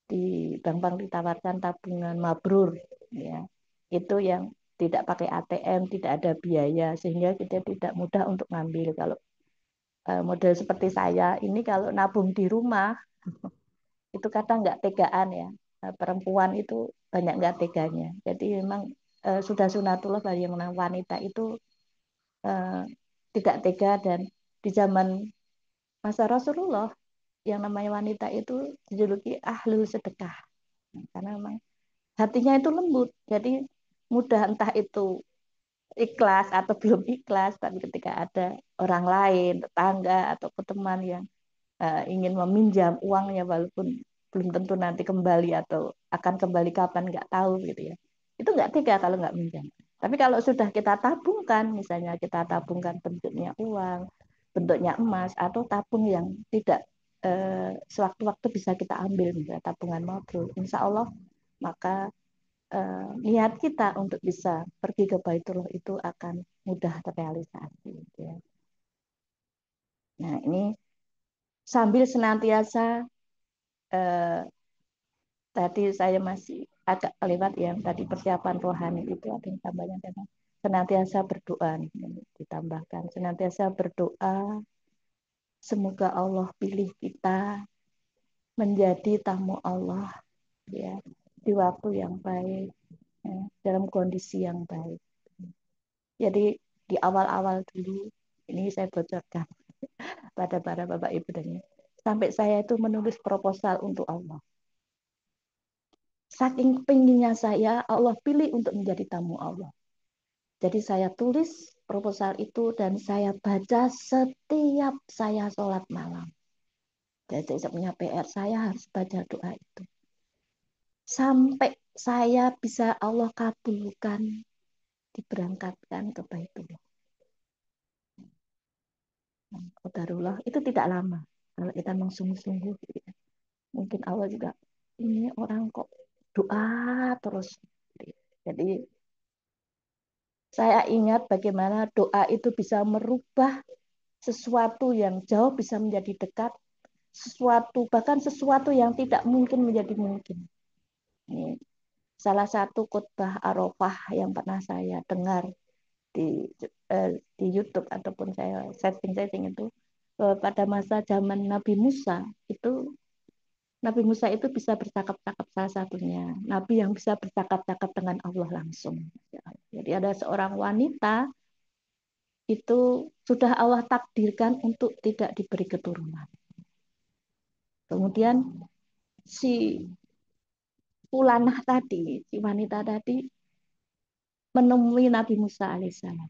di bank-bank ditawarkan tabungan mabrur, ya itu yang tidak pakai ATM, tidak ada biaya sehingga kita tidak mudah untuk ngambil. Kalau model seperti saya ini kalau nabung di rumah itu kadang nggak tegaan ya. Perempuan itu banyak nggak teganya. Jadi memang sudah sunatullah bagi yang wanita itu eh, tidak tega dan di zaman masa Rasulullah yang namanya wanita itu dijuluki ahlul sedekah karena memang hatinya itu lembut jadi mudah entah itu ikhlas atau belum ikhlas tapi ketika ada orang lain tetangga atau teman yang ingin meminjam uangnya walaupun belum tentu nanti kembali atau akan kembali kapan nggak tahu gitu ya itu nggak tega kalau nggak minjam tapi kalau sudah kita tabungkan misalnya kita tabungkan bentuknya uang bentuknya emas atau tabung yang tidak sewaktu-waktu bisa kita ambil misalnya tabungan mabrur insya Allah maka niat kita untuk bisa pergi ke Baitullah itu akan mudah terrealisasi gitu ya. Nah ini sambil senantiasa eh, tadi saya masih agak lewat yang tadi persiapan rohani itu ada yang tambahnya adalah senantiasa berdoa nih, ditambahkan senantiasa berdoa semoga Allah pilih kita menjadi tamu Allah ya di waktu yang baik ya, dalam kondisi yang baik. Jadi di awal-awal dulu ini saya bocorkan pada para bapak ibu dan ibu. Sampai saya itu menulis proposal untuk Allah. Saking pinginnya saya, Allah pilih untuk menjadi tamu Allah. Jadi saya tulis proposal itu dan saya baca setiap saya sholat malam. Jadi saya punya PR, saya harus baca doa itu. Sampai saya bisa Allah kabulkan, diberangkatkan ke Baitullah. Qadarullah itu tidak lama. Kalau kita memang sungguh-sungguh, mungkin Allah juga, ini orang kok doa terus. Jadi saya ingat bagaimana doa itu bisa merubah sesuatu yang jauh bisa menjadi dekat, sesuatu bahkan sesuatu yang tidak mungkin menjadi mungkin. Ini salah satu khutbah Arafah yang pernah saya dengar di YouTube ataupun saya setting itu pada masa zaman Nabi Musa itu Nabi Musa itu bisa bercakap-cakap salah satunya Nabi yang bisa bercakap-cakap dengan Allah langsung. Jadi ada seorang wanita itu sudah Allah takdirkan untuk tidak diberi keturunan. Kemudian si Fulanah tadi, si wanita tadi menemui Nabi Musa alaihissalam.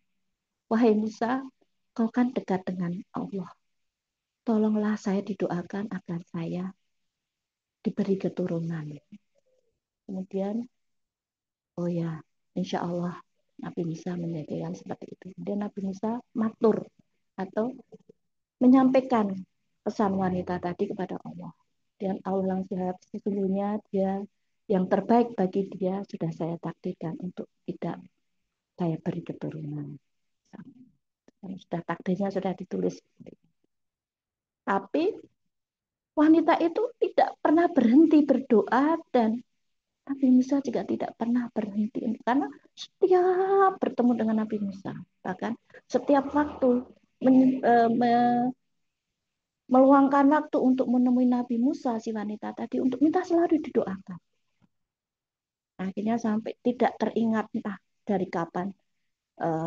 Wahai Musa, kau kan dekat dengan Allah. Tolonglah saya didoakan agar saya diberi keturunan. Kemudian, oh ya, insya Allah Nabi Musa menjadikan seperti itu. Kemudian Nabi Musa matur atau menyampaikan pesan wanita tadi kepada Allah. Dan Allah langsung jawab, sesungguhnya dia yang terbaik bagi dia sudah saya takdirkan untuk tidak saya beri keturunan. Sudah takdirnya sudah ditulis. Tapi wanita itu tidak pernah berhenti berdoa dan Nabi Musa juga tidak pernah berhenti karena setiap bertemu dengan Nabi Musa bahkan setiap waktu meluangkan waktu untuk menemui Nabi Musa si wanita tadi untuk minta selalu didoakan. Akhirnya sampai tidak teringat entah dari kapan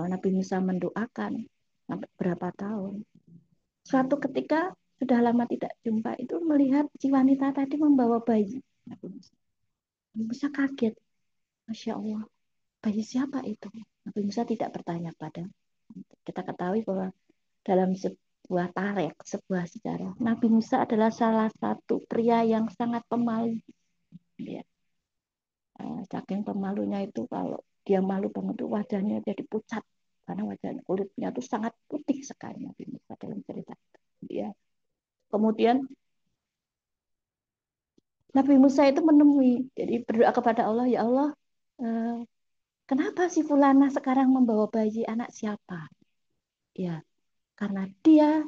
Nabi Musa mendoakan sampai berapa tahun. Suatu ketika sudah lama tidak jumpa itu melihat si wanita tadi membawa bayi. Nabi Musa kaget. Masya Allah, bayi siapa itu? Nabi Musa tidak bertanya pada. Kita ketahui bahwa dalam sebuah tarikh, sebuah sejarah. Nabi Musa adalah salah satu pria yang sangat pemalu. Ya. Saking pemalunya itu kalau dia malu banget tuh wajahnya jadi pucat karena wajahnya kulitnya tuh sangat putih sekali Nabi Musa dalam cerita. Ya. Kemudian Nabi Musa itu menemui, jadi berdoa kepada Allah, ya Allah, eh, kenapa si Fulana sekarang membawa bayi anak siapa? Ya, karena dia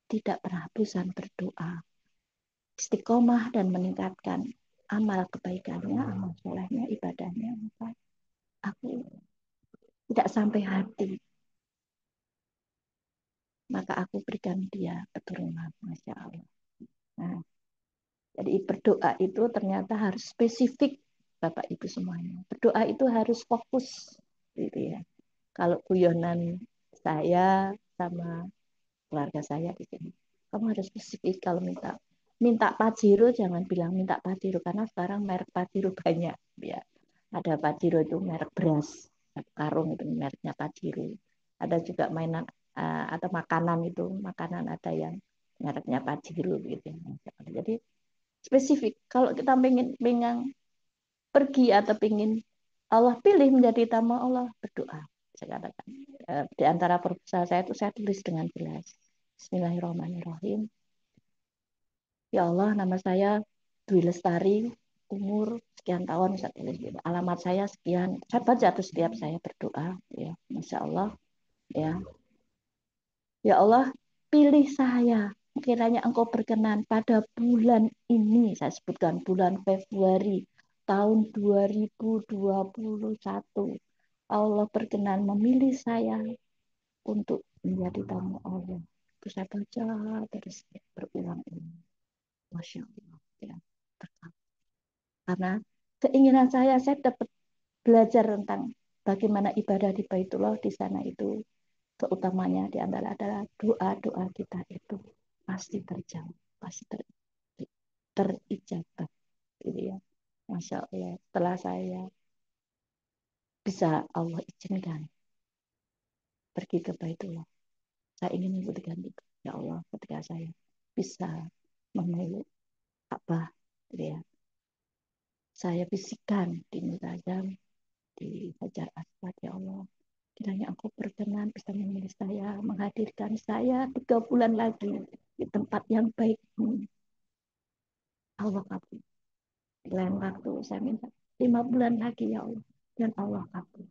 tidak pernah bosan berdoa, istiqomah dan meningkatkan amal kebaikannya, amal solehnya, ibadahnya. Maka aku tidak sampai hati, maka aku berikan dia keturunan, Masya Allah. Nah, jadi berdoa itu ternyata harus spesifik, Bapak Ibu semuanya. Berdoa itu harus fokus, gitu ya. Kalau guyonan saya sama keluarga saya di sini, kamu harus spesifik kalau minta minta Pajero, jangan bilang minta Pajero karena sekarang merek Pajero banyak ya. Ada Pajero itu merek beras, karung itu mereknya Pajero. Ada juga mainan atau makanan itu, makanan ada yang mereknya Pajero gitu. Jadi spesifik. Kalau kita pengen pergi atau pengen Allah pilih menjadi tamu Allah, berdoa. Saya katakan di antara proposal saya itu saya tulis dengan jelas. Bismillahirrahmanirrahim. Ya Allah, nama saya Dwi Lestari, umur sekian tahun, saya tulis gitu. Alamat saya sekian. Saya baca tuh setiap saya berdoa, ya, Masya Allah, ya. Ya Allah, pilih saya. Kiranya Engkau berkenan pada bulan ini, saya sebutkan bulan Februari tahun 2021. Allah berkenan memilih saya untuk menjadi tamu Allah. Terus saya baca terus berulang ini. Masya Allah. Ya. Karena keinginan saya dapat belajar tentang bagaimana ibadah di Baitullah di sana itu keutamanya di antara adalah doa-doa kita itu pasti terjawab, pasti terijabah, gitu ya. Masya Allah, setelah saya bisa Allah izinkan pergi ke Baitullah, saya ingin membuktikan itu. Ya Allah, ketika saya bisa memeluk Ka'bah, gitu ya, saya bisikan di Mutazam, di Hajar Aswad, ya Allah, kiranya Engkau berkenan bisa memilih saya, menghadirkan saya 3 bulan lagi di tempat yang baik ini. Allah kabul. Di lain waktu saya minta 5 bulan lagi ya Allah. Dan Allah kabul.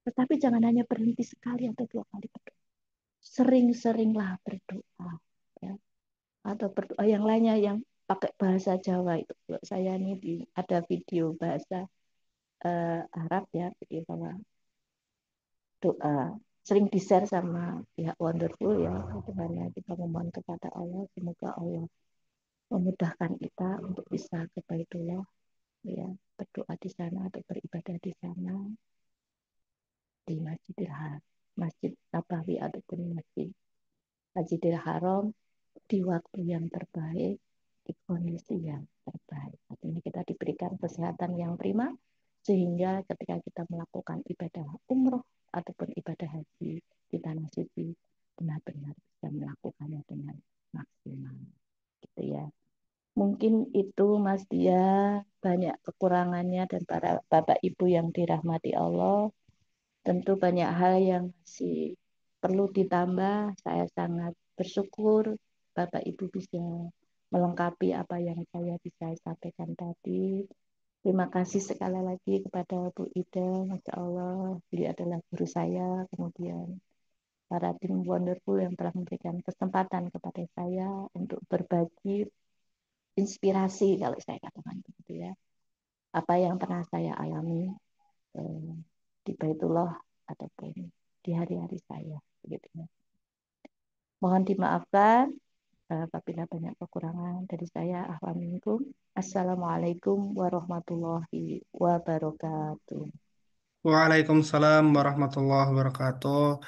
Tetapi jangan hanya berhenti sekali atau 2 kali berdoa. Sering-seringlah berdoa. Ya. Atau berdoa yang lainnya yang pakai bahasa Jawa itu. Saya ini ada video bahasa Arab ya. Jadi bahwa doa sering di-share sama pihak Wonderful ya. Bagaimana kita memohon kepada Allah. Semoga Allah memudahkan kita untuk bisa ke Baitullah, ya, berdoa di sana atau beribadah di sana di Masjidil Haram, Masjid Nabawi ataupun Masjidil Haram di waktu yang terbaik, di kondisi yang terbaik. Artinya kita diberikan kesehatan yang prima sehingga ketika kita melakukan ibadah umroh ataupun ibadah haji di tanah suci benar-benar bisa melakukannya dengan maksimal, gitu ya. Mungkin itu Mas Dia, banyak kekurangannya dan para Bapak Ibu yang dirahmati Allah. Tentu banyak hal yang masih perlu ditambah. Saya sangat bersyukur Bapak Ibu bisa melengkapi apa yang saya bisa sampaikan tadi. Terima kasih sekali lagi kepada Bu Ida, Masya Allah, beliau adalah guru saya, kemudian para tim Wonderful yang telah memberikan kesempatan kepada saya untuk berbagi inspirasi kalau saya katakan begitu ya, apa yang pernah saya alami eh, di Baitullah ataupun di hari-hari saya begitu ya. Mohon dimaafkan apabila banyak kekurangan dari saya. Ahwaminkum. Assalamualaikum warahmatullahi wabarakatuh. Waalaikumsalam warahmatullahi wabarakatuh.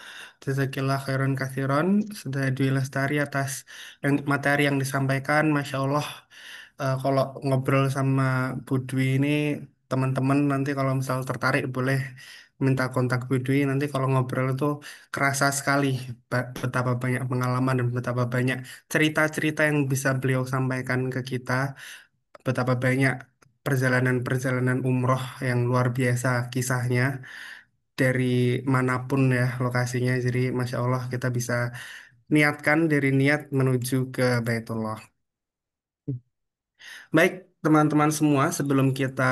Jazakillah khairan kathiron. Sudah Dwi Lestari atas materi yang disampaikan. Masya Allah, kalau ngobrol sama Bu Dwi ini teman-teman nanti kalau misal tertarik boleh minta kontak Bu Dwi. Nanti kalau ngobrol itu kerasa sekali betapa banyak pengalaman dan betapa banyak cerita-cerita yang bisa beliau sampaikan ke kita, betapa banyak perjalanan-perjalanan umroh yang luar biasa kisahnya dari manapun ya lokasinya. Jadi Masya Allah kita bisa niatkan dari niat menuju ke Baitullah. Baik, teman-teman semua, sebelum kita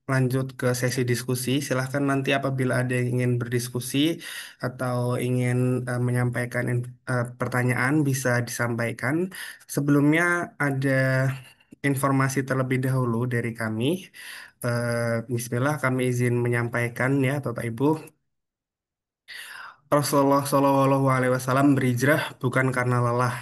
lanjut ke sesi diskusi, silahkan nanti apabila ada yang ingin berdiskusi atau ingin menyampaikan pertanyaan bisa disampaikan. Sebelumnya ada informasi terlebih dahulu dari kami. Bismillah, kami izin menyampaikan ya, Bapak Ibu. Rasulullah Shallallahu Alaihi Wasallam berhijrah bukan karena lelah,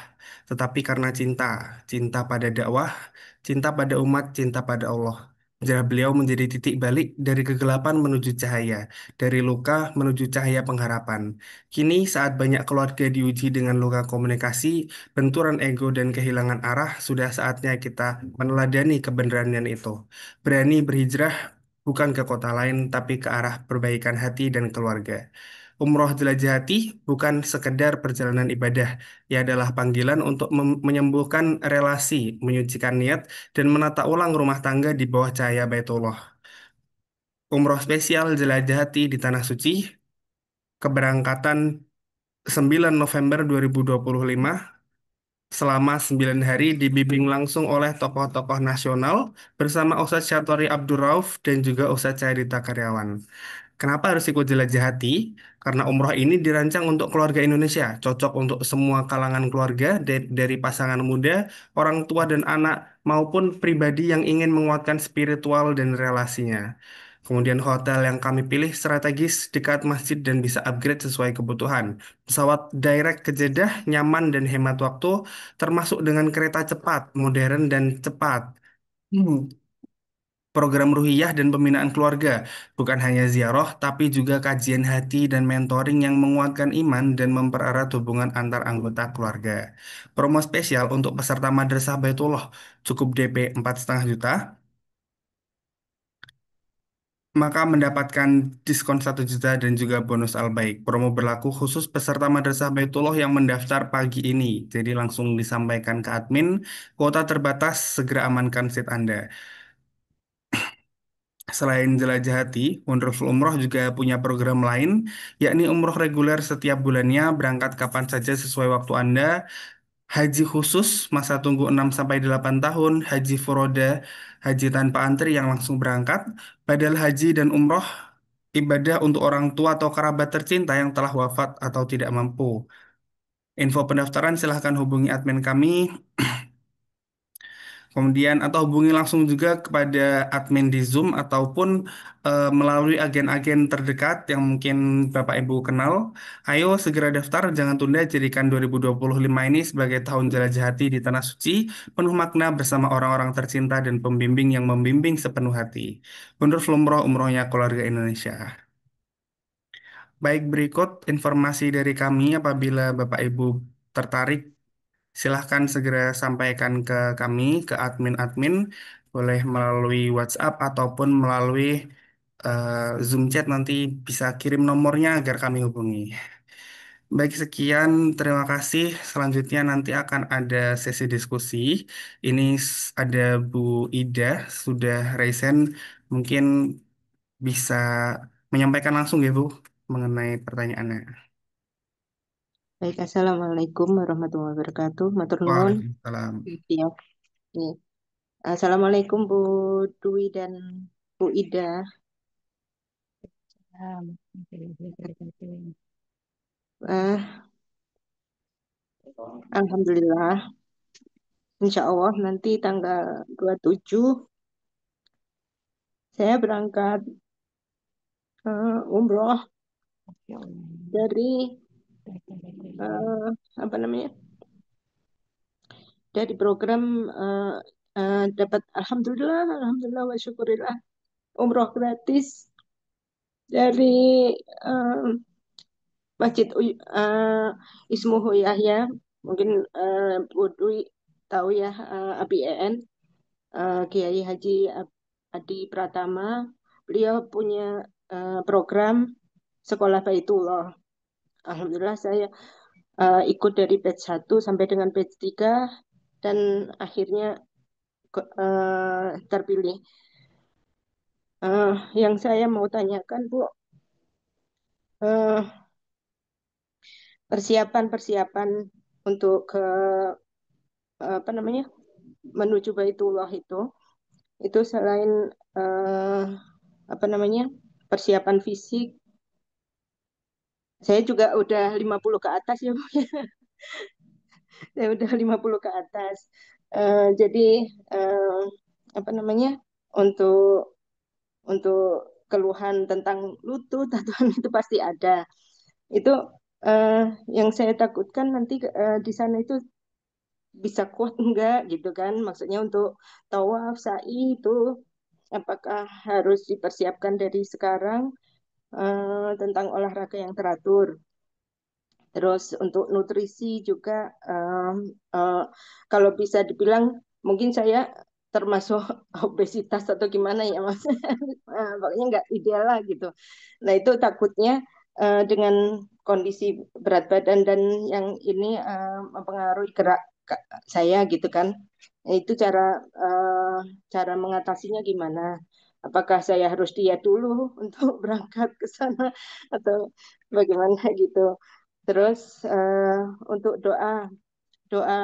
tetapi karena cinta, cinta pada dakwah, cinta pada umat, cinta pada Allah. Hijrah beliau menjadi titik balik dari kegelapan menuju cahaya, dari luka menuju cahaya pengharapan. Kini saat banyak keluarga diuji dengan luka komunikasi, benturan ego dan kehilangan arah, sudah saatnya kita meneladani kebenaran itu. Berani berhijrah bukan ke kota lain, tapi ke arah perbaikan hati dan keluarga. Umroh jelajah hati bukan sekedar perjalanan ibadah, ia adalah panggilan untuk menyembuhkan relasi, menyucikan niat, dan menata ulang rumah tangga di bawah cahaya Baitullah. Umroh spesial jelajah hati di Tanah Suci, keberangkatan 9 November 2025, selama 9 hari dibimbing langsung oleh tokoh-tokoh nasional bersama Ustadz Syatori Abdul Rauf dan juga Ustadz Cairita Karyawan. Kenapa harus ikut jelajah hati? Karena umroh ini dirancang untuk keluarga Indonesia, cocok untuk semua kalangan keluarga, dari pasangan muda, orang tua dan anak, maupun pribadi yang ingin menguatkan spiritual dan relasinya. Kemudian hotel yang kami pilih strategis dekat masjid dan bisa upgrade sesuai kebutuhan. Pesawat direct ke Jeddah, nyaman dan hemat waktu, termasuk dengan kereta cepat, modern dan cepat. Program ruhiyah dan pembinaan keluarga, bukan hanya ziarah, tapi juga kajian hati dan mentoring yang menguatkan iman dan mempererat hubungan antar anggota keluarga. Promo spesial untuk peserta Madrasah Baitullah, cukup DP 4,5 juta, maka mendapatkan diskon 1 juta dan juga bonus albaik. Promo berlaku khusus peserta Madrasah Baitullah yang mendaftar pagi ini. Jadi langsung disampaikan ke admin, kuota terbatas, segera amankan seat Anda. Selain jelajah hati, Wonderful Umroh juga punya program lain, yakni umroh reguler setiap bulannya, berangkat kapan saja sesuai waktu Anda, haji khusus masa tunggu 6 sampai 8 tahun, haji furoda, haji tanpa antri yang langsung berangkat, badal haji dan umroh, ibadah untuk orang tua atau kerabat tercinta yang telah wafat atau tidak mampu. Info pendaftaran silahkan hubungi admin kami. Kemudian atau hubungi langsung juga kepada admin di Zoom ataupun melalui agen-agen terdekat yang mungkin Bapak Ibu kenal. Ayo segera daftar, jangan tunda, jadikan 2025 ini sebagai tahun jelajah hati di Tanah Suci, penuh makna bersama orang-orang tercinta dan pembimbing yang membimbing sepenuh hati. Wonderful Umroh, umrohnya keluarga Indonesia. Baik, berikut informasi dari kami. Apabila Bapak Ibu tertarik, silahkan segera sampaikan ke kami, ke admin-admin, boleh melalui WhatsApp ataupun melalui Zoom chat, nanti bisa kirim nomornya agar kami hubungi. Baik, sekian, terima kasih. Selanjutnya nanti akan ada sesi diskusi. Ini ada Bu Ida, sudah resen, mungkin bisa menyampaikan langsung ya Bu, mengenai pertanyaannya. Baik, Assalamualaikum warahmatullahi wabarakatuh. Matur nuwun. Waalaikumsalam. Ya, ini. Assalamualaikum Bu Dwi dan Bu Ida. Eh, Alhamdulillah, insya Allah nanti tanggal 27 saya berangkat umroh dari apa namanya, dari program dapat alhamdulillah wa syukurillah umroh gratis dari Masjid Ismuhu Yahya, mungkin Bu Dwi tahu ya, ABEN, Kiai Haji Adi Pratama. Beliau punya program Sekolah Baitullah. Alhamdulillah saya ikut dari batch 1 sampai dengan batch 3 dan akhirnya terpilih. Yang saya mau tanyakan, Bu, persiapan-persiapan untuk ke apa namanya menuju Baitullah itu selain apa namanya persiapan fisik, saya juga udah 50 ke atas ya, Bu. Saya udah 50 ke atas. Jadi apa namanya untuk keluhan tentang lutut atau itu pasti ada. Itu eh, yang saya takutkan nanti di sana itu bisa kuat enggak gitu kan. Maksudnya untuk tawaf, sa'i itu apakah harus dipersiapkan dari sekarang tentang olahraga yang teratur. Terus untuk nutrisi juga kalau bisa dibilang mungkin saya termasuk obesitas atau gimana ya Mas. Pokoknya nggak ideal lah gitu. Nah itu takutnya dengan kondisi berat badan dan yang ini mempengaruhi gerak saya gitu kan. Nah, itu cara mengatasinya gimana? Apakah saya harus diet dulu untuk berangkat ke sana atau bagaimana gitu? Terus untuk doa doa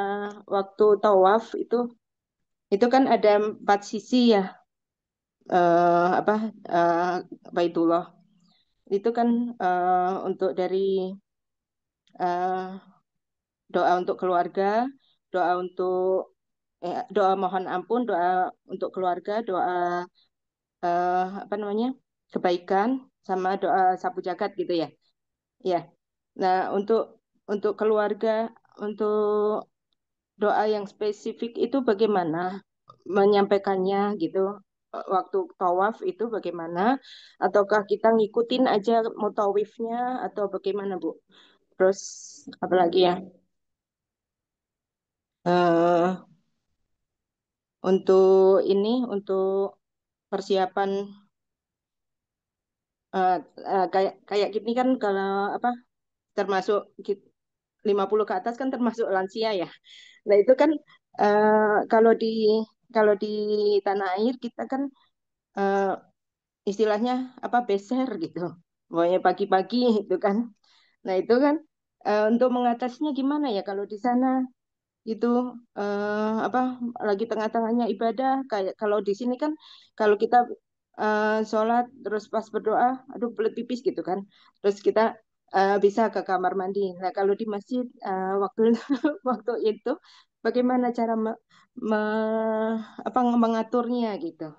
waktu tawaf itu kan ada 4 sisi ya apa Baitullah itu kan untuk dari eh, doa untuk keluarga, doa untuk doa mohon ampun, doa untuk keluarga, doa apa namanya kebaikan sama doa sapu jagat gitu ya. Ya. Nah untuk keluarga untuk doa yang spesifik itu bagaimana menyampaikannya gitu waktu tawaf itu bagaimana ataukah kita ngikutin aja mutawifnya atau bagaimana Bu? Terus apalagi ya eh untuk ini untuk persiapan eh, kayak kayak gini kan kalau apa termasuk 50 ke atas kan termasuk lansia ya. Nah itu kan kalau di tanah air kita kan eh, istilahnya apa beser gitu. Pokoknya pagi-pagi itu kan. Nah, itu kan untuk mengatasinya gimana ya kalau di sana itu apa lagi tengah-tengahnya ibadah kayak kalau di sini kan kalau kita sholat terus pas berdoa aduh belet pipis gitu kan. Terus kita bisa ke kamar mandi. Nah, kalau di masjid waktu waktu itu bagaimana cara apa mengaturnya gitu.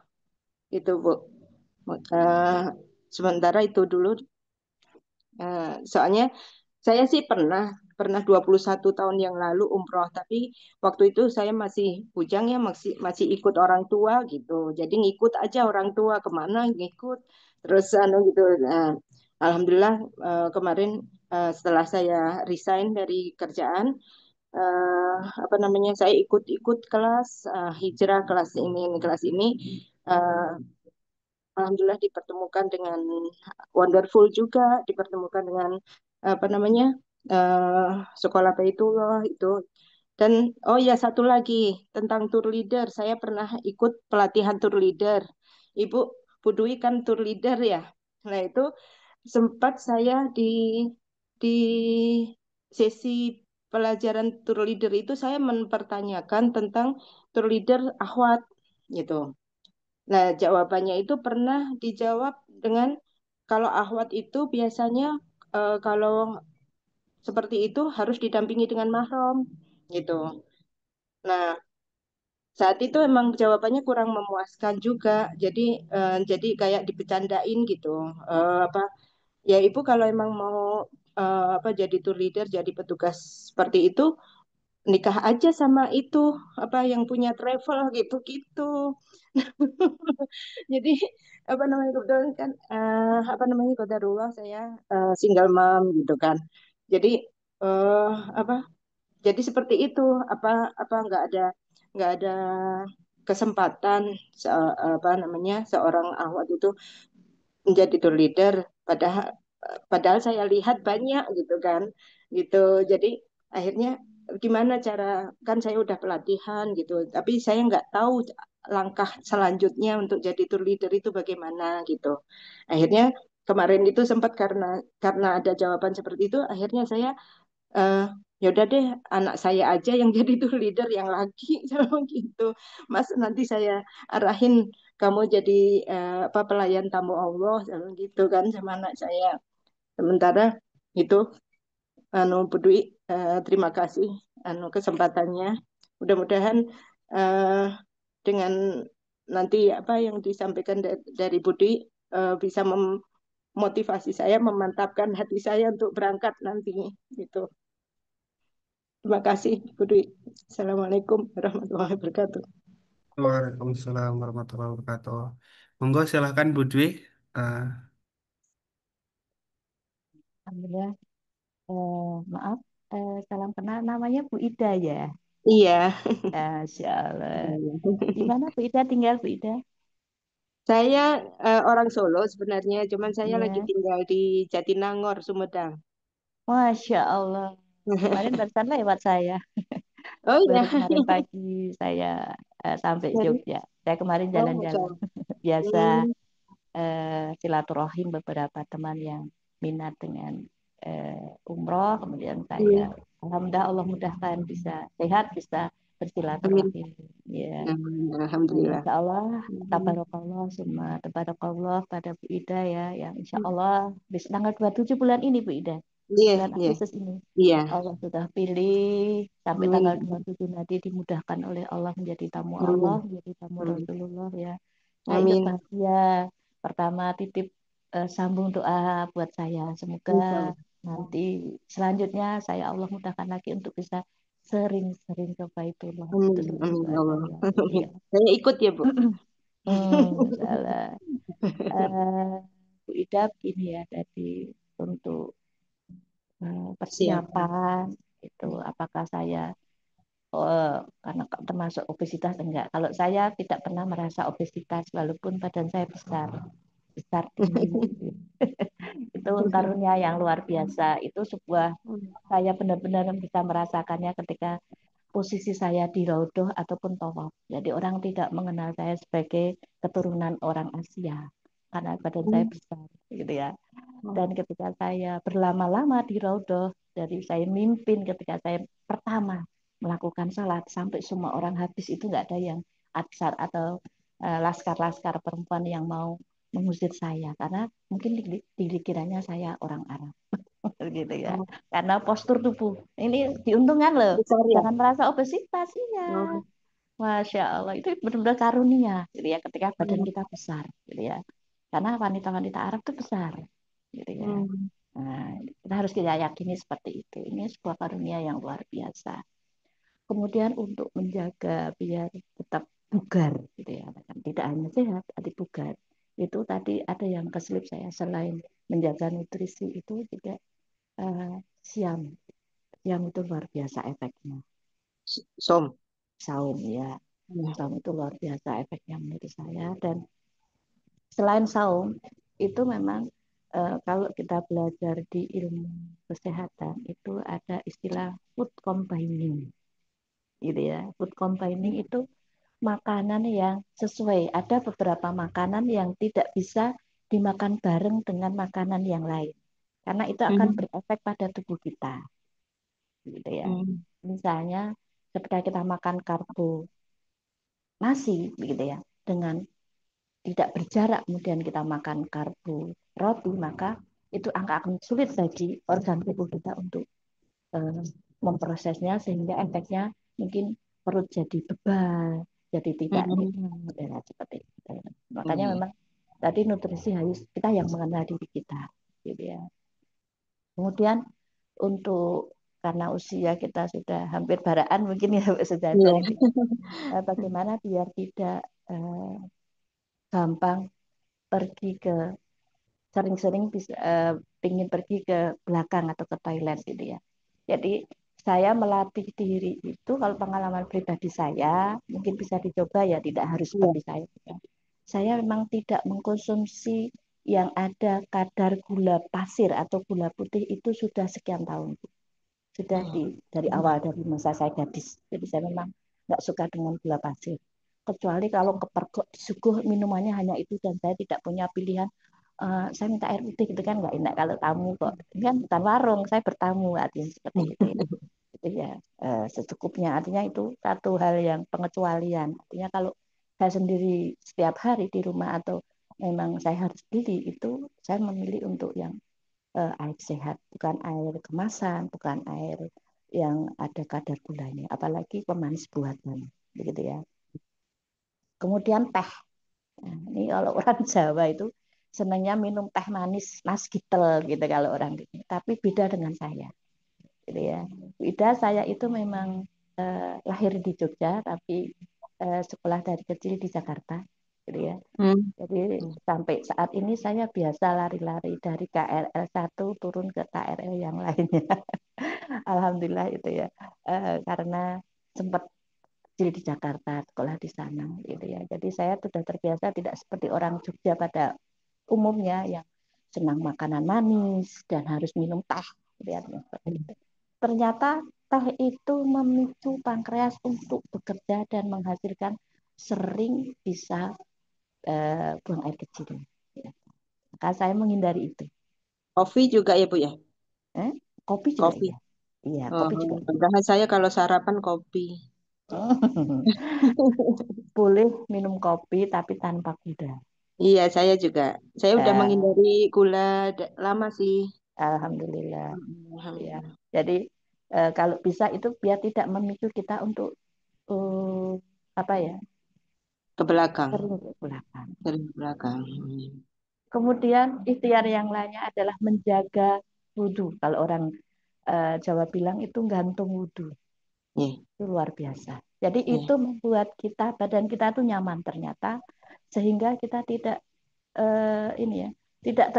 Itu Bu. Eh, sementara itu dulu soalnya saya sih pernah pernah 21 tahun yang lalu umroh tapi waktu itu saya masih bujang ya masih ikut orang tua gitu. Jadi ngikut aja orang tua kemana ngikut terus gitu. Nah, alhamdulillah kemarin setelah saya resign dari kerjaan eh, apa namanya saya ikut-ikut kelas hijrah kelas ini eh, alhamdulillah dipertemukan dengan wonderful juga, dipertemukan dengan apa namanya sekolah Baitullah itu. Dan oh ya satu lagi tentang tour leader, saya pernah ikut pelatihan tour leader. Ibu Dwi kan tour leader ya. Nah itu sempat saya di sesi pelajaran tour leader itu saya mempertanyakan tentang tour leader akhwat gitu. Nah, jawabannya itu pernah dijawab dengan kalau ahwat itu biasanya kalau seperti itu harus didampingi dengan mahram gitu. Nah, saat itu emang jawabannya kurang memuaskan juga. Jadi kayak dibecandain gitu. Apa ya Ibu kalau emang mau apa jadi tour leader, jadi petugas seperti itu nikah aja sama itu apa yang punya travel gitu-gitu. Jadi apa namanya kebetulan kan apa namanya qadarullah saya single mom gitu kan. Jadi eh apa jadi seperti itu apa apa nggak ada kesempatan apa namanya seorang Ahwat itu menjadi tour leader, padahal padahal saya lihat banyak gitu kan, gitu. Jadi akhirnya gimana cara, kan saya udah pelatihan gitu, tapi saya nggak tahu langkah selanjutnya untuk jadi tour leader itu bagaimana gitu. Akhirnya kemarin itu sempat karena ada jawaban seperti itu, akhirnya saya eh ya udah deh, anak saya aja yang jadi tour leader yang laki sama gitu. Mas, nanti saya arahin kamu jadi apa pelayan tamu Allah sama gitu kan sama anak saya. Sementara itu anu Bu Dwi, terima kasih anu kesempatannya. Mudah-mudahan eh, dengan nanti apa yang disampaikan dari Bu Dwi bisa memotivasi saya, memantapkan hati saya untuk berangkat nanti gitu. Terima kasih, Bu Dwi. Assalamualaikum warahmatullahi wabarakatuh. Waalaikumsalam warahmatullahi wabarakatuh. Monggo silahkan Bu Dwi. Eh, Alhamdulillah. Maaf, salam kenal. Namanya Bu Ida ya. Iya. Masya Allah. Di mana Bu Ida tinggal, Bu Ida? Saya orang Solo sebenarnya, cuman saya lagi Ya. tinggal di Jatinangor, Sumedang. Masya Allah. Kemarin barusan lewat saya. Oh Baru ya, kemarin pagi saya sampai dari Jogja. Saya kemarin oh Masya jalan-jalan. Allah. Biasa Hmm, silaturahim beberapa teman yang minat dengan umroh. Kemudian saya, iya. Alhamdulillah Allah mudahkan bisa sehat, bisa Amin. bersilaturahim. Ya. Alhamdulillah. Insya Allah, Hmm, tabarakallah, semua tabarakallah pada Bu Ida ya, yang insya Allah bis tanggal 27 bulan ini Bu Ida, iya, bulan iya, Agustus ini. iya. Allah sudah pilih sampai tanggal Amin. 27 nanti dimudahkan oleh Allah menjadi tamu Allah, Amin. menjadi tamu Amin. Rasulullah ya. Saya ikut Amin. bahagia. Pertama titip sambung doa buat saya. Semoga Insya Allah. nanti selanjutnya saya Allah mudahkan lagi untuk bisa sering-sering ke Baitullah. Itu Amin. selalu Amin. doa Ya Allah. saya gitu Amin. ya. Saya ikut ya, Bu. Masalah. Bu Ida begini ya, tadi untuk Siap. persiapan itu apakah saya eh, karena termasuk obesitas enggak. Kalau saya tidak pernah merasa obesitas walaupun badan saya besar, besar tinggi. Itu karunia yang luar biasa. Itu sebuah saya benar-benar bisa merasakannya ketika posisi saya di Raudhah ataupun Tawaf. Jadi orang tidak mengenal saya sebagai keturunan orang Asia karena badan saya besar gitu ya. Dan ketika saya berlama-lama di Raudhah, dari saya mimpin ketika saya pertama melakukan salat sampai semua orang habis itu nggak ada yang adsar atau laskar-laskar perempuan yang mau mengusir saya karena mungkin dikiranya saya orang Arab gitu ya. Karena postur tubuh ini diuntungkan loh. Besar ya. Jangan merasa obesitas ya. Oh. Masya Allah itu benar-benar karunia gitu ya ketika badan Hmm. kita besar gitu ya. Karena wanita-wanita Arab itu besar gitu ya. Hmm. Nah, kita harus kita yakini seperti itu. Ini sebuah karunia yang luar biasa. Kemudian untuk menjaga biar tetap bugar gitu ya. Tidak hanya sehat, tapi bugar. Itu tadi ada yang keselip saya selain menjaga nutrisi itu juga siam. Siam itu luar biasa efeknya. Som. Saum ya. Ya. Saum itu luar biasa efeknya menurut saya. Dan selain saum, itu memang kalau kita belajar di ilmu kesehatan, itu ada istilah food combining. Gitu ya. Food combining itu makanan yang sesuai. Ada beberapa makanan yang tidak bisa dimakan bareng dengan makanan yang lain. Karena itu akan Hmm. berefek pada tubuh kita. Gitu ya. Hmm. Misalnya ketika kita makan karbo nasi begitu ya dengan tidak berjarak kemudian kita makan karbo roti maka itu akan sulit bagi organ tubuh kita untuk eh, memprosesnya sehingga efeknya mungkin perut jadi bebal jadi tidak Hmm. nikmat dan seperti itu. Makanya Hmm. memang tadi nutrisi harus kita yang mengenal diri kita gitu ya. Kemudian untuk karena usia kita sudah hampir baraan mungkin ya sejajar Iya. ini bagaimana biar tidak eh, gampang pergi ke sering-sering bisa pingin pergi ke belakang atau ke toilet gitu ya. Jadi saya melatih diri itu, kalau pengalaman pribadi saya mungkin bisa dicoba ya, tidak harus Iya. seperti saya. Saya memang tidak mengkonsumsi yang ada kadar gula pasir atau gula putih itu sudah sekian tahun. Sudah dari awal, dari masa saya gadis. Jadi saya memang nggak suka dengan gula pasir. Kecuali kalau kepergok disuguh minumannya hanya itu dan saya tidak punya pilihan. Saya minta air putih gitu kan nggak enak kalau tamu kok. Ini kan bukan warung, saya bertamu artinya seperti itu ya. Itu ya secukupnya. Artinya itu satu hal yang pengecualian. Artinya kalau saya sendiri setiap hari di rumah atau memang saya harus beli itu, saya memilih untuk yang air sehat, bukan air kemasan, bukan air yang ada kadar gulanya, apalagi pemanis buatan, begitu ya. Kemudian teh. Nah, ini kalau orang Jawa itu senangnya minum teh manis, mas gitel gitu kalau orang gitu. Tapi beda dengan saya, gitu ya. Beda, saya itu memang lahir di Jogja, tapi sekolah dari kecil di Jakarta, gitu ya. Jadi sampai saat ini saya biasa lari-lari dari KRL 1 turun ke KRL yang lainnya. Alhamdulillah itu ya. Karena sempat kecil di Jakarta, sekolah di sana gitu ya. Jadi saya sudah terbiasa, tidak seperti orang Jogja pada umumnya yang senang makanan manis dan harus minum teh, gitu ya, seperti itu. Ternyata teh itu memicu pankreas untuk bekerja dan menghasilkan, sering bisa buang air kecil. Maka saya menghindari itu. Kopi juga ya Bu ya? Kopi juga Kopi. iya. Iya, kopi juga. Padahal saya kalau sarapan kopi. Boleh minum kopi tapi tanpa gula. Iya, saya juga. Saya udah Eh, menghindari gula lama sih. Alhamdulillah. Ya. Alhamdulillah. Jadi kalau bisa itu biar tidak memicu kita untuk apa ya, Ke belakang. sering ke belakang. Sering ke belakang. Kemudian ikhtiar yang lainnya adalah menjaga wudhu. Kalau orang Jawa bilang itu gantung wudhu. Yeah. Itu luar biasa. Jadi Yeah. itu membuat kita, badan kita tuh nyaman ternyata, sehingga kita tidak ini ya, tidak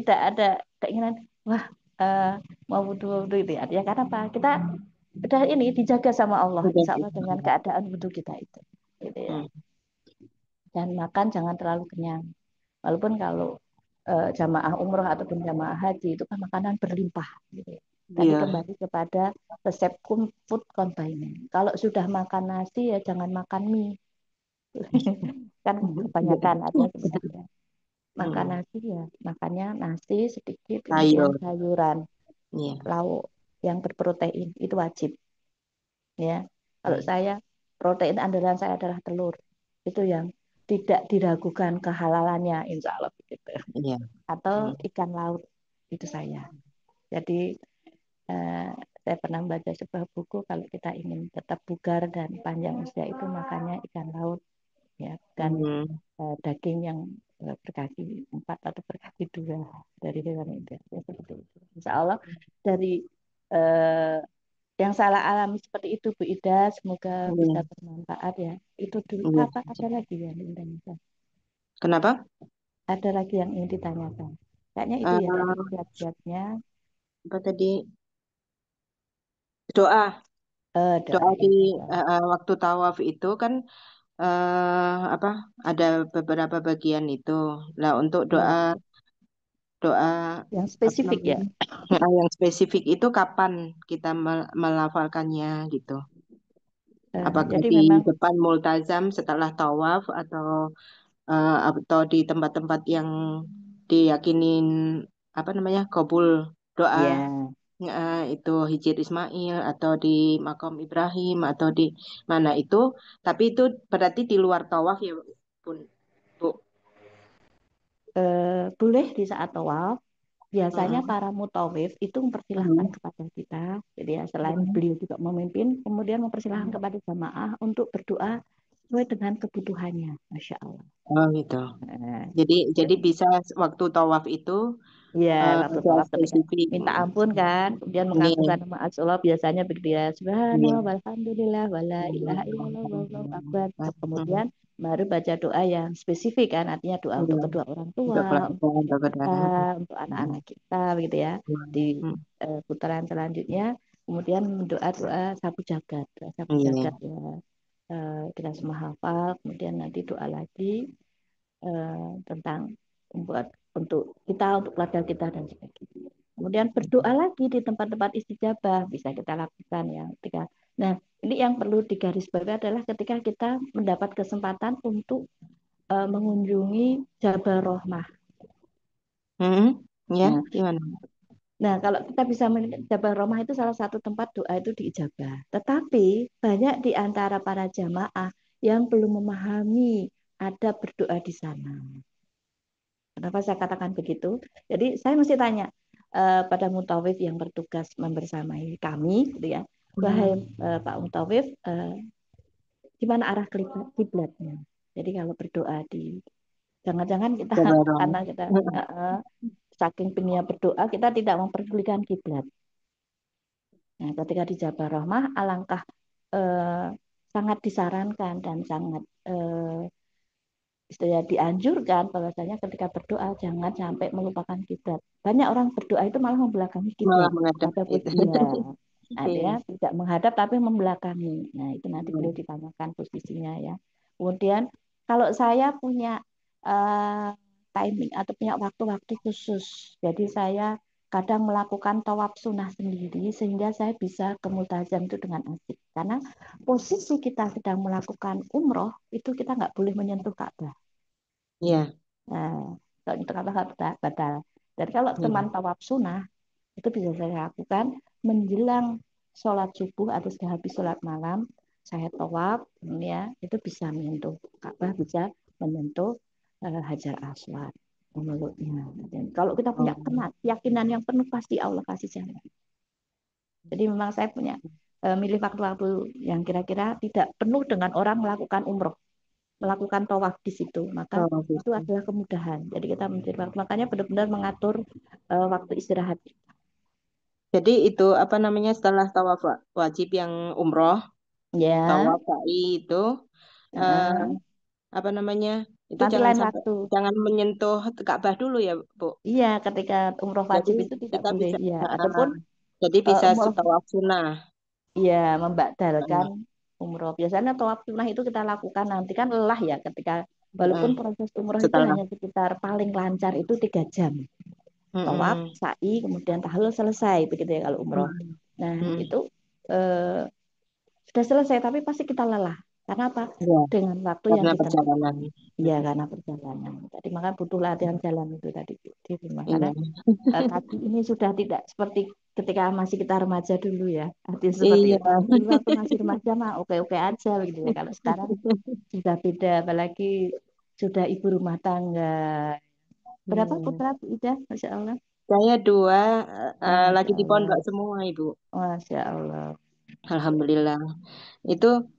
ada keinginan wah mau wudhu itu ya. Artinya karena apa? Kita udah ini dijaga sama Allah, insya Allah dengan keadaan wudhu kita itu. Gitu ya. Dan makan jangan terlalu kenyang. Walaupun kalau jamaah umroh ataupun jamaah haji itu kan makanan berlimpah. Gitu ya. Tadi kembali kepada resep food confinement. Kalau sudah makan nasi ya jangan makan mie. Kan kebanyakan artinya seperti itu. Makan nasi ya, makannya nasi sedikit, kemudian sayuran, lauk yang berprotein itu wajib. Ya, kalau saya protein andalan saya adalah telur. Itu yang tidak diragukan kehalalannya, insya Allah begitu. Atau ikan laut itu saya. Jadi saya pernah baca sebuah buku, kalau kita ingin tetap bugar dan panjang usia itu makannya ikan laut, ya, dan daging yang berkaki 4 atau berkaki 2 dari hewan itu. Ya, seperti itu. Insya Allah dari yang salah alami seperti itu Bu Ida, semoga bisa bermanfaat ya. Itu dulu. Apa ada lagi yang ingin ditanyakan? Kenapa? Ada lagi yang ingin ditanyakan? Kayaknya itu ya tadi kiat-kiatnya. Apa tadi? Doa. Doa di waktu tawaf itu kan apa? Ada beberapa bagian itu. Nah, untuk doa yang spesifik ya. Yang spesifik itu kapan kita melafalkannya gitu? Apakah Jadi di memang depan multazam setelah tawaf atau di tempat-tempat yang diyakinin apa namanya kabul doa ya, itu Hijir Ismail atau di Makom Ibrahim atau di mana itu? Tapi itu berarti di luar tawaf ya Bu? boleh di saat tawaf. Biasanya para mutawif itu mempersilahkan kepada kita, jadi ya, selain beliau juga memimpin, kemudian mempersilahkan kepada jamaah untuk berdoa sesuai dengan kebutuhannya, masya Allah. Oh gitu. Jadi bisa waktu tawaf itu ya, waktu tawaf ketika spesifik. minta ampun kan, kemudian mengagungkan nama Allah, biasanya begitu ya, subhanallah walhamdulillah wala ilaha illallah wallahu akbar. Kemudian baru baca doa yang spesifik kan, artinya doa untuk Iya. kedua orang Untuk tua, keluarga, untuk untuk kita, saudara. untuk anak-anak kita gitu ya. Di Hmm. putaran selanjutnya kemudian doa-doa sapu jagat, doa sapu Iya. jagat ya. Kita semua hafal, kemudian nanti doa lagi tentang membuat untuk kita, untuk keluarga kita dan sebagainya. Kemudian berdoa lagi di tempat-tempat istijabah bisa kita lakukan ya. Ketika, nah ini yang perlu digarisbawahi adalah ketika kita mendapat kesempatan untuk mengunjungi Jabal Rahmah. Ya, Nah, gimana? nah, kalau kita bisa Jabal Rahmah itu salah satu tempat doa itu diijabah. Tetapi banyak di antara para jamaah yang belum memahami ada berdoa di sana. Kenapa saya katakan begitu? Jadi saya mesti tanya pada mutawif yang bertugas membersamai kami, gitu ya. Wahai Pak Mutawif, di mana arah kiblatnya? Jadi kalau berdoa di, jangan-jangan kita Jabarong. karena kita saking pengen berdoa kita tidak memperdulikan kiblat. Nah, ketika di Jabal Rahmah alangkah sangat disarankan dan sangat istilahnya dianjurkan bahwasanya ketika berdoa jangan sampai melupakan kiblat. Banyak orang berdoa itu malah membelakangi Malah kiblat. menghadap Ataupun itu. iya, nah, Iya. dia tidak menghadap tapi membelakangi. Nah, itu nanti perlu Hmm. ditanyakan posisinya ya. Kemudian kalau saya punya eh, timing atau punya waktu-waktu khusus, jadi saya kadang melakukan tawaf sunnah sendiri sehingga saya bisa ke Multazam itu dengan asik. Karena posisi kita sedang melakukan umroh itu kita nggak boleh menyentuh Ka'bah. Iya. Nah, kalau itu Ka'bah nggak batal. Dan kalau teman Iya. tawaf sunnah itu bisa saya lakukan menjelang sholat subuh atau sudah habis sholat malam. Saya tawaf, ya itu bisa menyentuh Ka'bah, bisa menyentuh Hajar Aswad, memeluknya. Dan kalau kita punya Oh. keyakinan yang penuh pasti Allah kasih jalan. Jadi memang saya punya milih waktu-waktu yang kira-kira tidak penuh dengan orang melakukan umroh, melakukan tawaf di situ, maka Oh, itu gitu. adalah kemudahan. Jadi kita mencari waktu, makanya benar-benar mengatur waktu istirahat. Jadi itu apa namanya setelah tawaf wajib yang umroh, Ya, tawaf sa'i itu eh, apa namanya itu nanti jangan lain sampai waktu. jangan menyentuh Ka'bah dulu ya, Bu. Iya, ketika umroh Jadi wajib itu tidak kita boleh. bisa Ya, ataupun jadi bisa umroh, tawaf sunnah. ya membadalkan umroh. Biasanya tawaf sunnah itu kita lakukan nanti kan lelah ya ketika walaupun Mm-mm. proses umroh itu Setelah. hanya sekitar paling lancar itu 3 jam. Tawaf, Mm-mm. sa'i, kemudian tahlul selesai begitu ya kalau umroh. Mm-mm. Nah, Mm-mm. itu eh, sudah selesai tapi pasti kita lelah. Karena apa? Ya, Dengan waktu yang karena ditentukan. perjalanan. Ya, karena perjalanan. Jadi maka butuh latihan jalan itu tadi di rumah. Karena Iya. kaki ini sudah tidak seperti ketika masih kita remaja dulu ya. Artinya seperti Iya. itu. Jadi waktu masih remaja mah oke-oke aja begitu ya. Kalau sekarang sudah beda, apalagi sudah ibu rumah tangga. Berapa Hmm. putra Bu Ida? Masya Allah. Saya dua Masya lagi di pondok Allah. semua, Ibu. Masya Allah. Alhamdulillah. Itu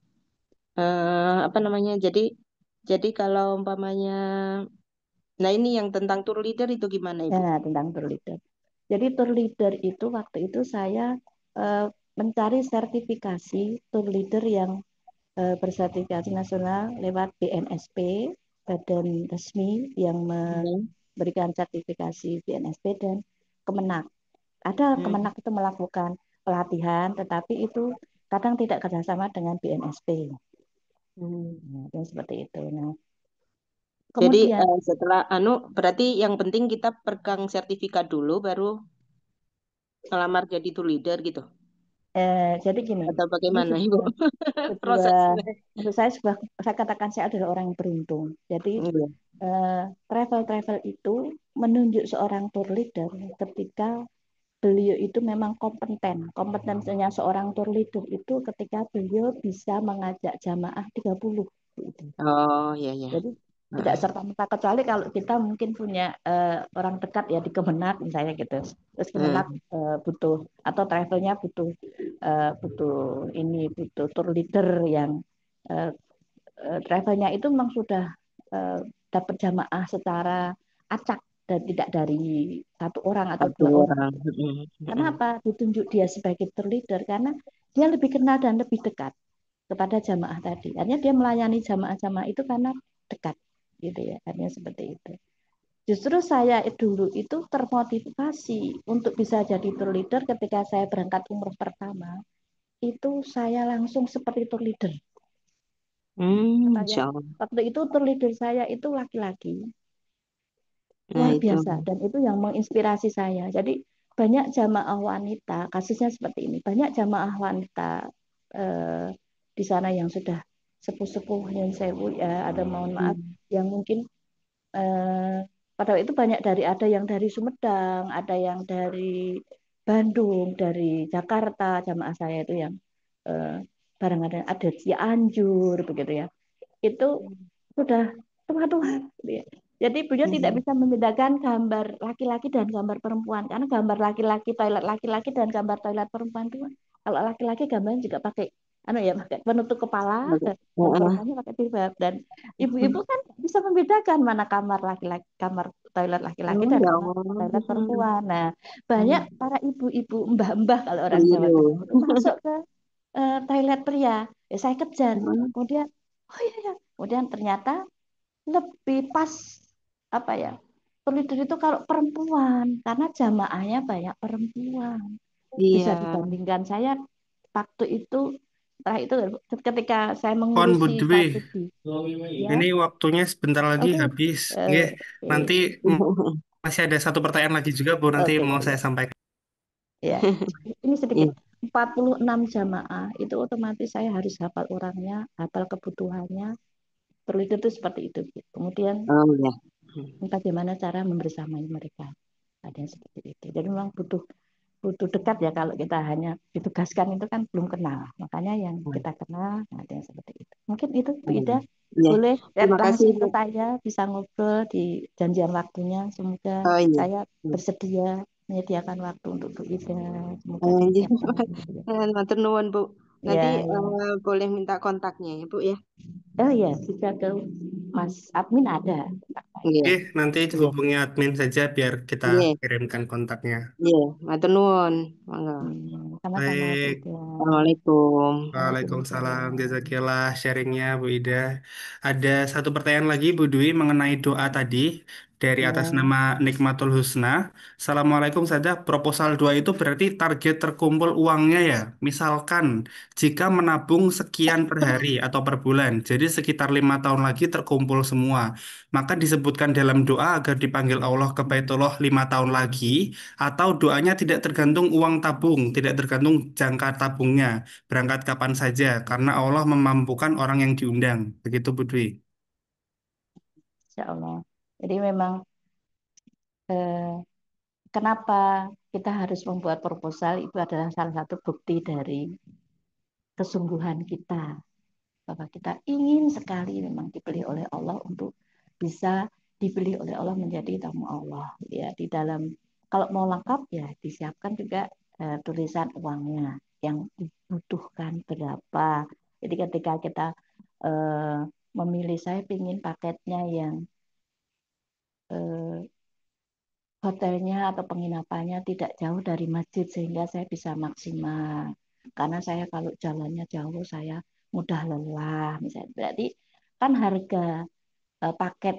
apa namanya? Jadi kalau umpamanya, nah ini yang tentang tour leader itu gimana, Ibu? Ya, tentang tour leader. Jadi tour leader itu waktu itu saya eh, mencari sertifikasi tour leader yang bersertifikasi nasional lewat BNSP, badan resmi yang Hmm. memberikan sertifikasi BNSP dan Kemenak. Ada Hmm. Kemenak itu melakukan pelatihan, tetapi itu kadang tidak kerjasama dengan BNSP. Hmm. Nah, itu seperti itu. Nah, Jadi kemudian setelah berarti yang penting kita pegang sertifikat dulu baru ngelamar jadi tour leader gitu. jadi gini, Atau ini bagaimana, Ibu? sebuah Prosesnya. menurut saya saya katakan saya adalah orang yang beruntung. Jadi Iya. travel-travel itu menunjuk seorang tour leader ketika beliau itu memang kompeten. Kompetensinya seorang tour leader itu ketika beliau bisa mengajak jamaah 30. Gitu. Oh, iya, iya. Jadi tidak serta-merta kecuali kalau kita mungkin punya orang dekat ya di Kemenak misalnya gitu. Terus Kemenak Hmm. butuh atau travelnya butuh butuh butuh tour leader yang eh, travelnya itu memang sudah eh, dapat jamaah secara acak dan tidak dari satu orang atau Satu 2 orang. orang. Hmm. Hmm. Kenapa ditunjuk dia sebagai tour leader? Karena dia lebih kenal dan lebih dekat. kepada jamaah tadi. Artinya dia melayani jamaah-jamaah itu karena dekat, gitu ya. Artinya seperti itu. Justru saya dulu itu termotivasi untuk bisa jadi tour leader ketika saya berangkat umroh pertama. Itu saya langsung seperti tour leader. Saya Insya Allah. waktu itu tour leader saya itu laki-laki, Nah luar itu. biasa, dan itu yang menginspirasi saya. Jadi banyak jamaah wanita, kasusnya seperti ini, banyak jamaah wanita eh, di sana yang sudah sepuh-sepuh yang sewu ya, ada mohon maaf Hmm. yang mungkin pada waktu itu banyak ada yang dari Sumedang, ada yang dari Bandung, dari Jakarta, jamaah saya itu yang eh, barang ada Cianjur begitu ya. Itu sudah tua-tua. Jadi beliau tidak Hmm. bisa membedakan gambar laki-laki dan gambar perempuan karena gambar laki-laki toilet laki-laki dan gambar toilet perempuan itu kalau laki-laki gambarnya juga pakai anu ya pakai penutup kepala Oke. dan perempuannya pakai jilbab dan ibu-ibu kan bisa membedakan mana kamar laki-laki kamar toilet laki-laki Oh dan ya kamar Allah. toilet perempuan. Nah, banyak para ibu-ibu mbah-mbah kalau orang Jawa Keliru. Timur itu masuk ke toilet pria. Ya, saya kejar. Hmm. Kemudian, oh iya, ya. Kemudian ternyata lebih pas apa ya? Pelitur itu kalau perempuan, karena jamaahnya banyak perempuan. Bisa Iya. dibandingkan saya waktu itu, setelah itu ketika saya Pon mengurusi Budwi, satu di, ya, ini waktunya sebentar lagi oke, habis. eh, Nggih, nanti masih ada satu pertanyaan lagi juga, Bu, nanti oke, mau ya, saya ya, sampaikan. ya. Ini sedikit. Iya. 46 jamaah itu otomatis saya harus hafal orangnya, hafal kebutuhannya. Pelitur itu seperti itu. Kemudian Oh ya. bagaimana cara membersamai mereka. Ada yang seperti itu. Jadi memang butuh butuh dekat ya kalau kita hanya ditugaskan itu kan belum kenal. Makanya yang kita kenal ada yang seperti itu. Mungkin itu Bu Ida Iya. boleh Terima kasih langsung Bu. ke saya bisa ngobrol di janjian waktunya. Semoga Oh iya. saya bersedia menyediakan waktu untuk Bu Ida. Semoga Iya. diizinkan. Matur nuwun Bu. Nanti Ya, ya. boleh minta kontaknya ya Bu ya. Oh ya, bisa ke Mas Admin ada. Iya. Oke, nanti Iya. hubungi admin saja biar kita Iya. kirimkan kontaknya. Iya. Matur nuwun. Monggo. Sama-sama Bu Baik. Ida. Assalamualaikum. Waalaikumsalam, Waalaikumsalam. jazakillah sharingnya Bu Ida. Ada satu pertanyaan lagi Bu Dwi mengenai doa tadi dari atas Ya. nama Nikmatul Husna. Assalamualaikum saja. Proposal doa itu berarti target terkumpul uangnya ya. Misalkan jika menabung sekian per hari atau per bulan, jadi sekitar 5 tahun lagi terkumpul semua. Maka disebutkan dalam doa agar dipanggil Allah ke Baitullah 5 tahun lagi, atau doanya tidak tergantung uang tabung, tidak tergantung jangka tabungnya. Berangkat kapan saja, karena Allah memampukan orang yang diundang. Begitu, Bu Dwi. Insya Allah. Jadi memang eh, kenapa kita harus membuat proposal itu adalah salah satu bukti dari kesungguhan kita bahwa kita ingin sekali memang dipilih oleh Allah untuk bisa dipilih oleh Allah menjadi tamu Allah. Ya di dalam kalau mau lengkap ya disiapkan juga tulisan uangnya yang dibutuhkan berapa. Jadi ketika kita eh, memilih saya ingin paketnya yang eh, hotelnya atau penginapannya tidak jauh dari masjid sehingga saya bisa maksimal. Karena saya kalau jalannya jauh saya mudah lelah misalnya. Berarti kan harga paket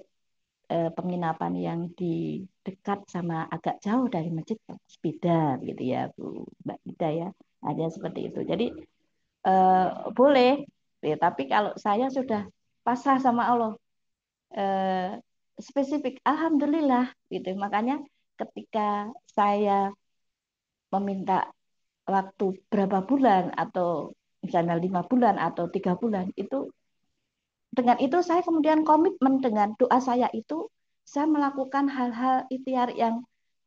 penginapan yang di dekat sama agak jauh dari masjid beda gitu ya Bu Mbak Ida ya. Ada seperti itu. Jadi eh, boleh ya, tapi kalau saya sudah pasrah sama Allah eh, spesifik. Alhamdulillah gitu. Makanya ketika saya meminta waktu berapa bulan atau misalnya 5 bulan atau 3 bulan itu dengan itu saya kemudian komitmen dengan doa saya itu saya melakukan hal-hal ikhtiar yang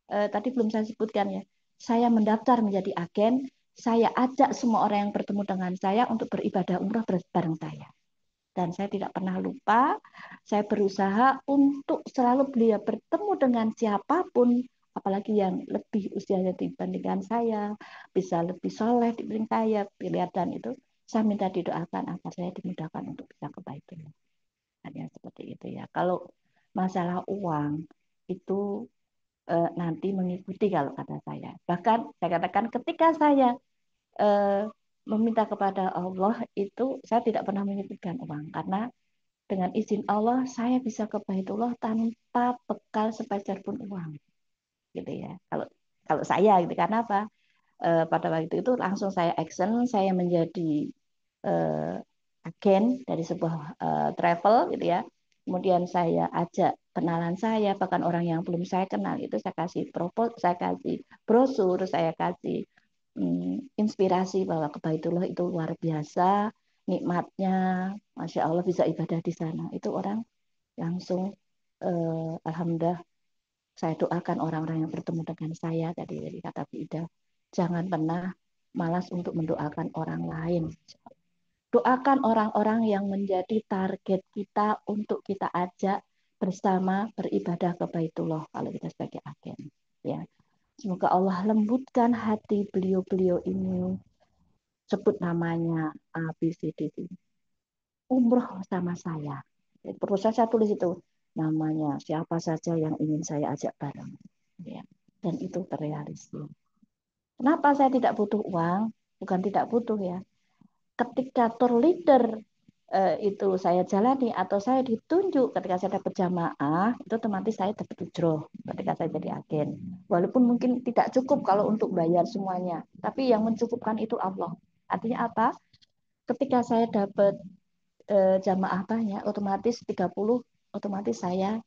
tadi belum saya sebutkan ya. Saya mendaftar menjadi agen, saya ajak semua orang yang bertemu dengan saya untuk beribadah umrah bareng saya. Dan saya tidak pernah lupa, saya berusaha untuk selalu beliau bertemu dengan siapapun, apalagi yang lebih usianya dibandingkan saya, bisa lebih soleh dibanding saya, pilihan dan itu, saya minta didoakan agar saya dimudahkan untuk bisa ke Baitullah. Hanya seperti itu ya. Kalau masalah uang, itu nanti mengikuti kalau kata saya. Bahkan saya katakan ketika saya eh, meminta kepada Allah itu saya tidak pernah menyebutkan uang karena dengan izin Allah saya bisa ke Baitullah tanpa bekal sepeser pun uang gitu ya. Kalau kalau saya gitu karena apa? Pada waktu itu langsung saya action, saya menjadi eh, agen dari sebuah travel gitu ya. Kemudian saya ajak kenalan saya, bahkan orang yang belum saya kenal itu saya kasih propos, saya kasih brosur, saya kasih inspirasi bahwa ke Baitullah itu luar biasa, nikmatnya, masya Allah bisa ibadah di sana. Itu orang langsung, alhamdulillah, saya doakan orang-orang yang bertemu dengan saya tadi dari kata Bu Ida, jangan pernah malas untuk mendoakan orang lain. Doakan orang-orang yang menjadi target kita untuk kita ajak bersama beribadah ke Baitullah kalau kita sebagai agen. Ya, semoga Allah lembutkan hati beliau-beliau ini. Sebut namanya A, B, C, D, E. Umroh sama saya. Perlu saya tulis itu namanya siapa saja yang ingin saya ajak bareng. Ya. Dan itu terrealisasi. Kenapa saya tidak butuh uang? Bukan tidak butuh ya. Ketika tour leader itu saya jalani atau saya ditunjuk ketika saya dapat jamaah itu otomatis saya dapat ujroh ketika saya jadi agen walaupun mungkin tidak cukup kalau untuk bayar semuanya tapi yang mencukupkan itu Allah artinya apa ketika saya dapat jamaah banyak otomatis 30 otomatis saya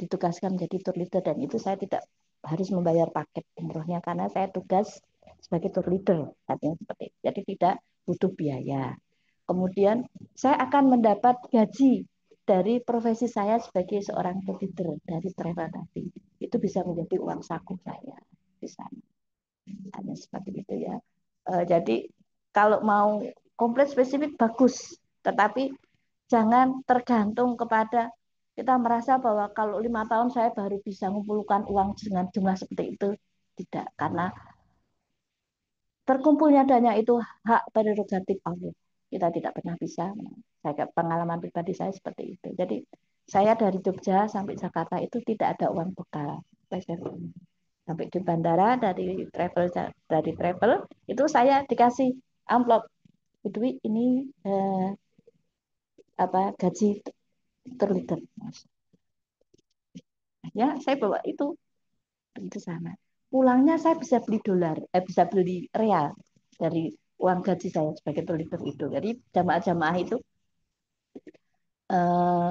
ditugaskan menjadi tour leader dan itu saya tidak harus membayar paket umrohnya karena saya tugas sebagai tour leader artinya seperti itu. Jadi tidak butuh biaya. Kemudian saya akan mendapat gaji dari profesi saya sebagai seorang tour leader dari travel tadi. Itu bisa menjadi uang saku saya di sana. Hanya seperti itu ya. Jadi kalau mau komplit spesifik bagus, tetapi jangan tergantung kepada kita merasa bahwa kalau 5 tahun saya baru bisa mengumpulkan uang dengan jumlah seperti itu. Tidak, karena terkumpulnya dana itu hak prerogatif Allah. Kita tidak pernah bisa. Saya pengalaman pribadi saya seperti itu. Jadi saya dari Jogja sampai Jakarta itu tidak ada uang bekal. Sampai di bandara dari travel itu saya dikasih amplop. Dwi ini apa gaji terlibat. Ya, saya bawa itu ke sana. Pulangnya saya bisa beli dolar, bisa beli real dari uang gaji saya sebagai tuliser itu. Jadi jamaah-jamaah itu eh,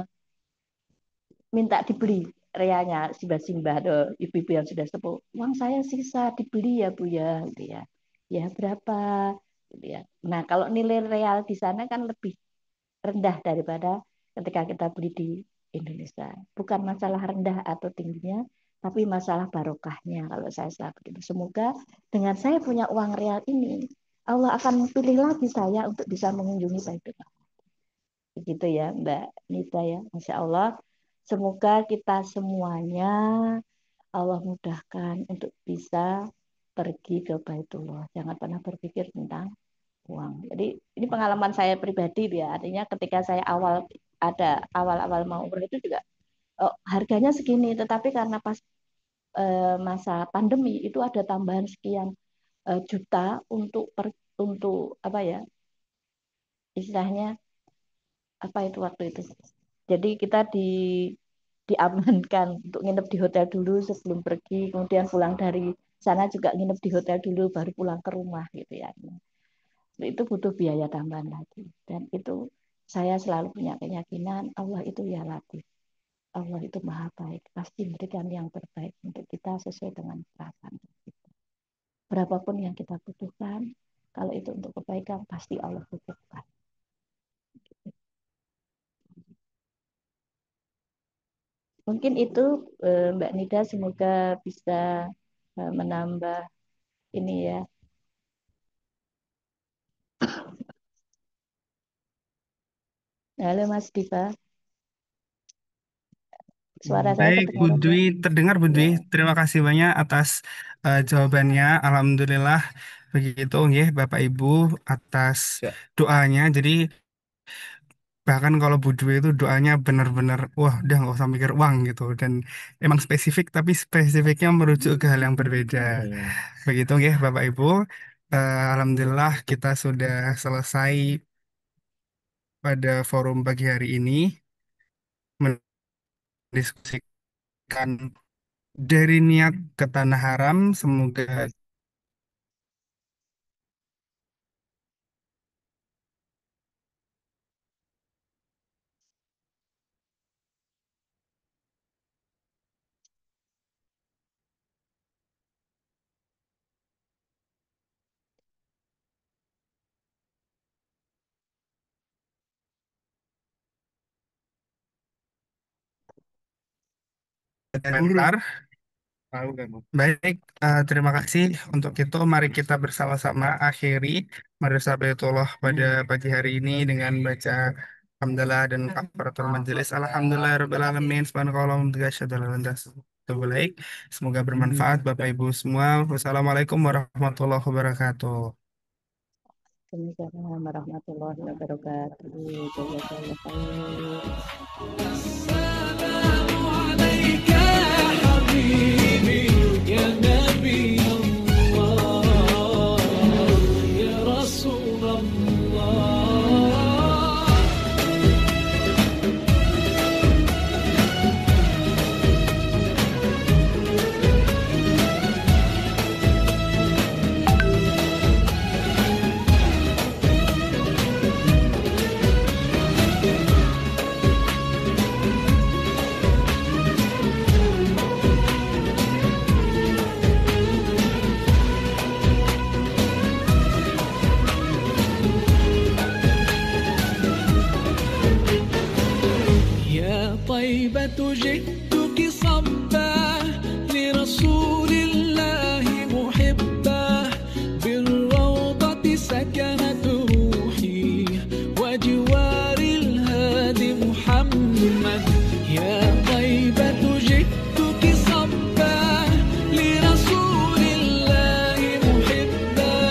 minta dibeli realnya simbah-simbah atau ibu-ibu yang sudah sepuh. Uang saya sisa dibeli ya Bu ya, gitu ya. Ya berapa? Gitu ya. Nah kalau nilai real di sana kan lebih rendah daripada ketika kita beli di Indonesia. Bukan masalah rendah atau tingginya, tapi masalah barokahnya kalau saya selalu begitu. Semoga dengan saya punya uang real ini, Allah akan pilih lagi saya untuk bisa mengunjungi Baitullah. Begitu ya Mbak Nita ya, Masya Allah. Semoga kita semuanya Allah mudahkan untuk bisa pergi ke Baitullah. Jangan pernah berpikir tentang uang. Jadi ini pengalaman saya pribadi ya. Artinya ketika saya awal-awal mau umroh itu juga harganya segini, tetapi karena pas masa pandemi itu ada tambahan sekian juta untuk apa ya istilahnya apa itu waktu itu. Jadi kita diamankan untuk nginep di hotel dulu sebelum pergi, kemudian pulang dari sana juga nginep di hotel dulu baru pulang ke rumah gitu ya. Itu butuh biaya tambahan lagi. Dan itu saya selalu punya keyakinan Allah itu ya Latif. Allah itu maha baik. Pasti memberikan yang terbaik untuk kita sesuai dengan perasaan kita. Berapapun yang kita butuhkan, kalau itu untuk kebaikan pasti Allah butuhkan. Mungkin itu Mbak Nida semoga bisa menambah ini ya. Halo Mas Diva, suara saya Baik, Bu kedengaran Dwi, ya? terdengar Bu Dwi. Ya. Terima kasih banyak atas jawabannya. Alhamdulillah begitu ya Bapak Ibu atas doanya. Jadi bahkan kalau Bu Dwi itu doanya benar-benar wah udah nggak usah mikir uang gitu dan emang spesifik tapi spesifiknya merujuk ke hal yang berbeda. Iya. Begitu ya Bapak Ibu. Alhamdulillah kita sudah selesai pada forum pagi hari ini mendiskusikan dari niat ke tanah haram. Semoga bentar. Baik, terima kasih untuk itu. Mari kita bersama-sama akhiri Madrasah Baitullah pada pagi hari ini dengan baca Alhamdulillah dan kafaratul majelis. Alhamdulillah alamin. Subhanallah baik. Semoga bermanfaat Bapak Ibu semua. Wassalamualaikum warahmatullahi wabarakatuh. Waalaikumsalam warahmatullahi wabarakatuh. Jazakallah khair. السلام عليك يا حبيبي يا نبي الله يا رسول الله يا طيبة جئتك صبا لرسول الله محبا بالروضة سكنت روحي وجوار الهادي محمد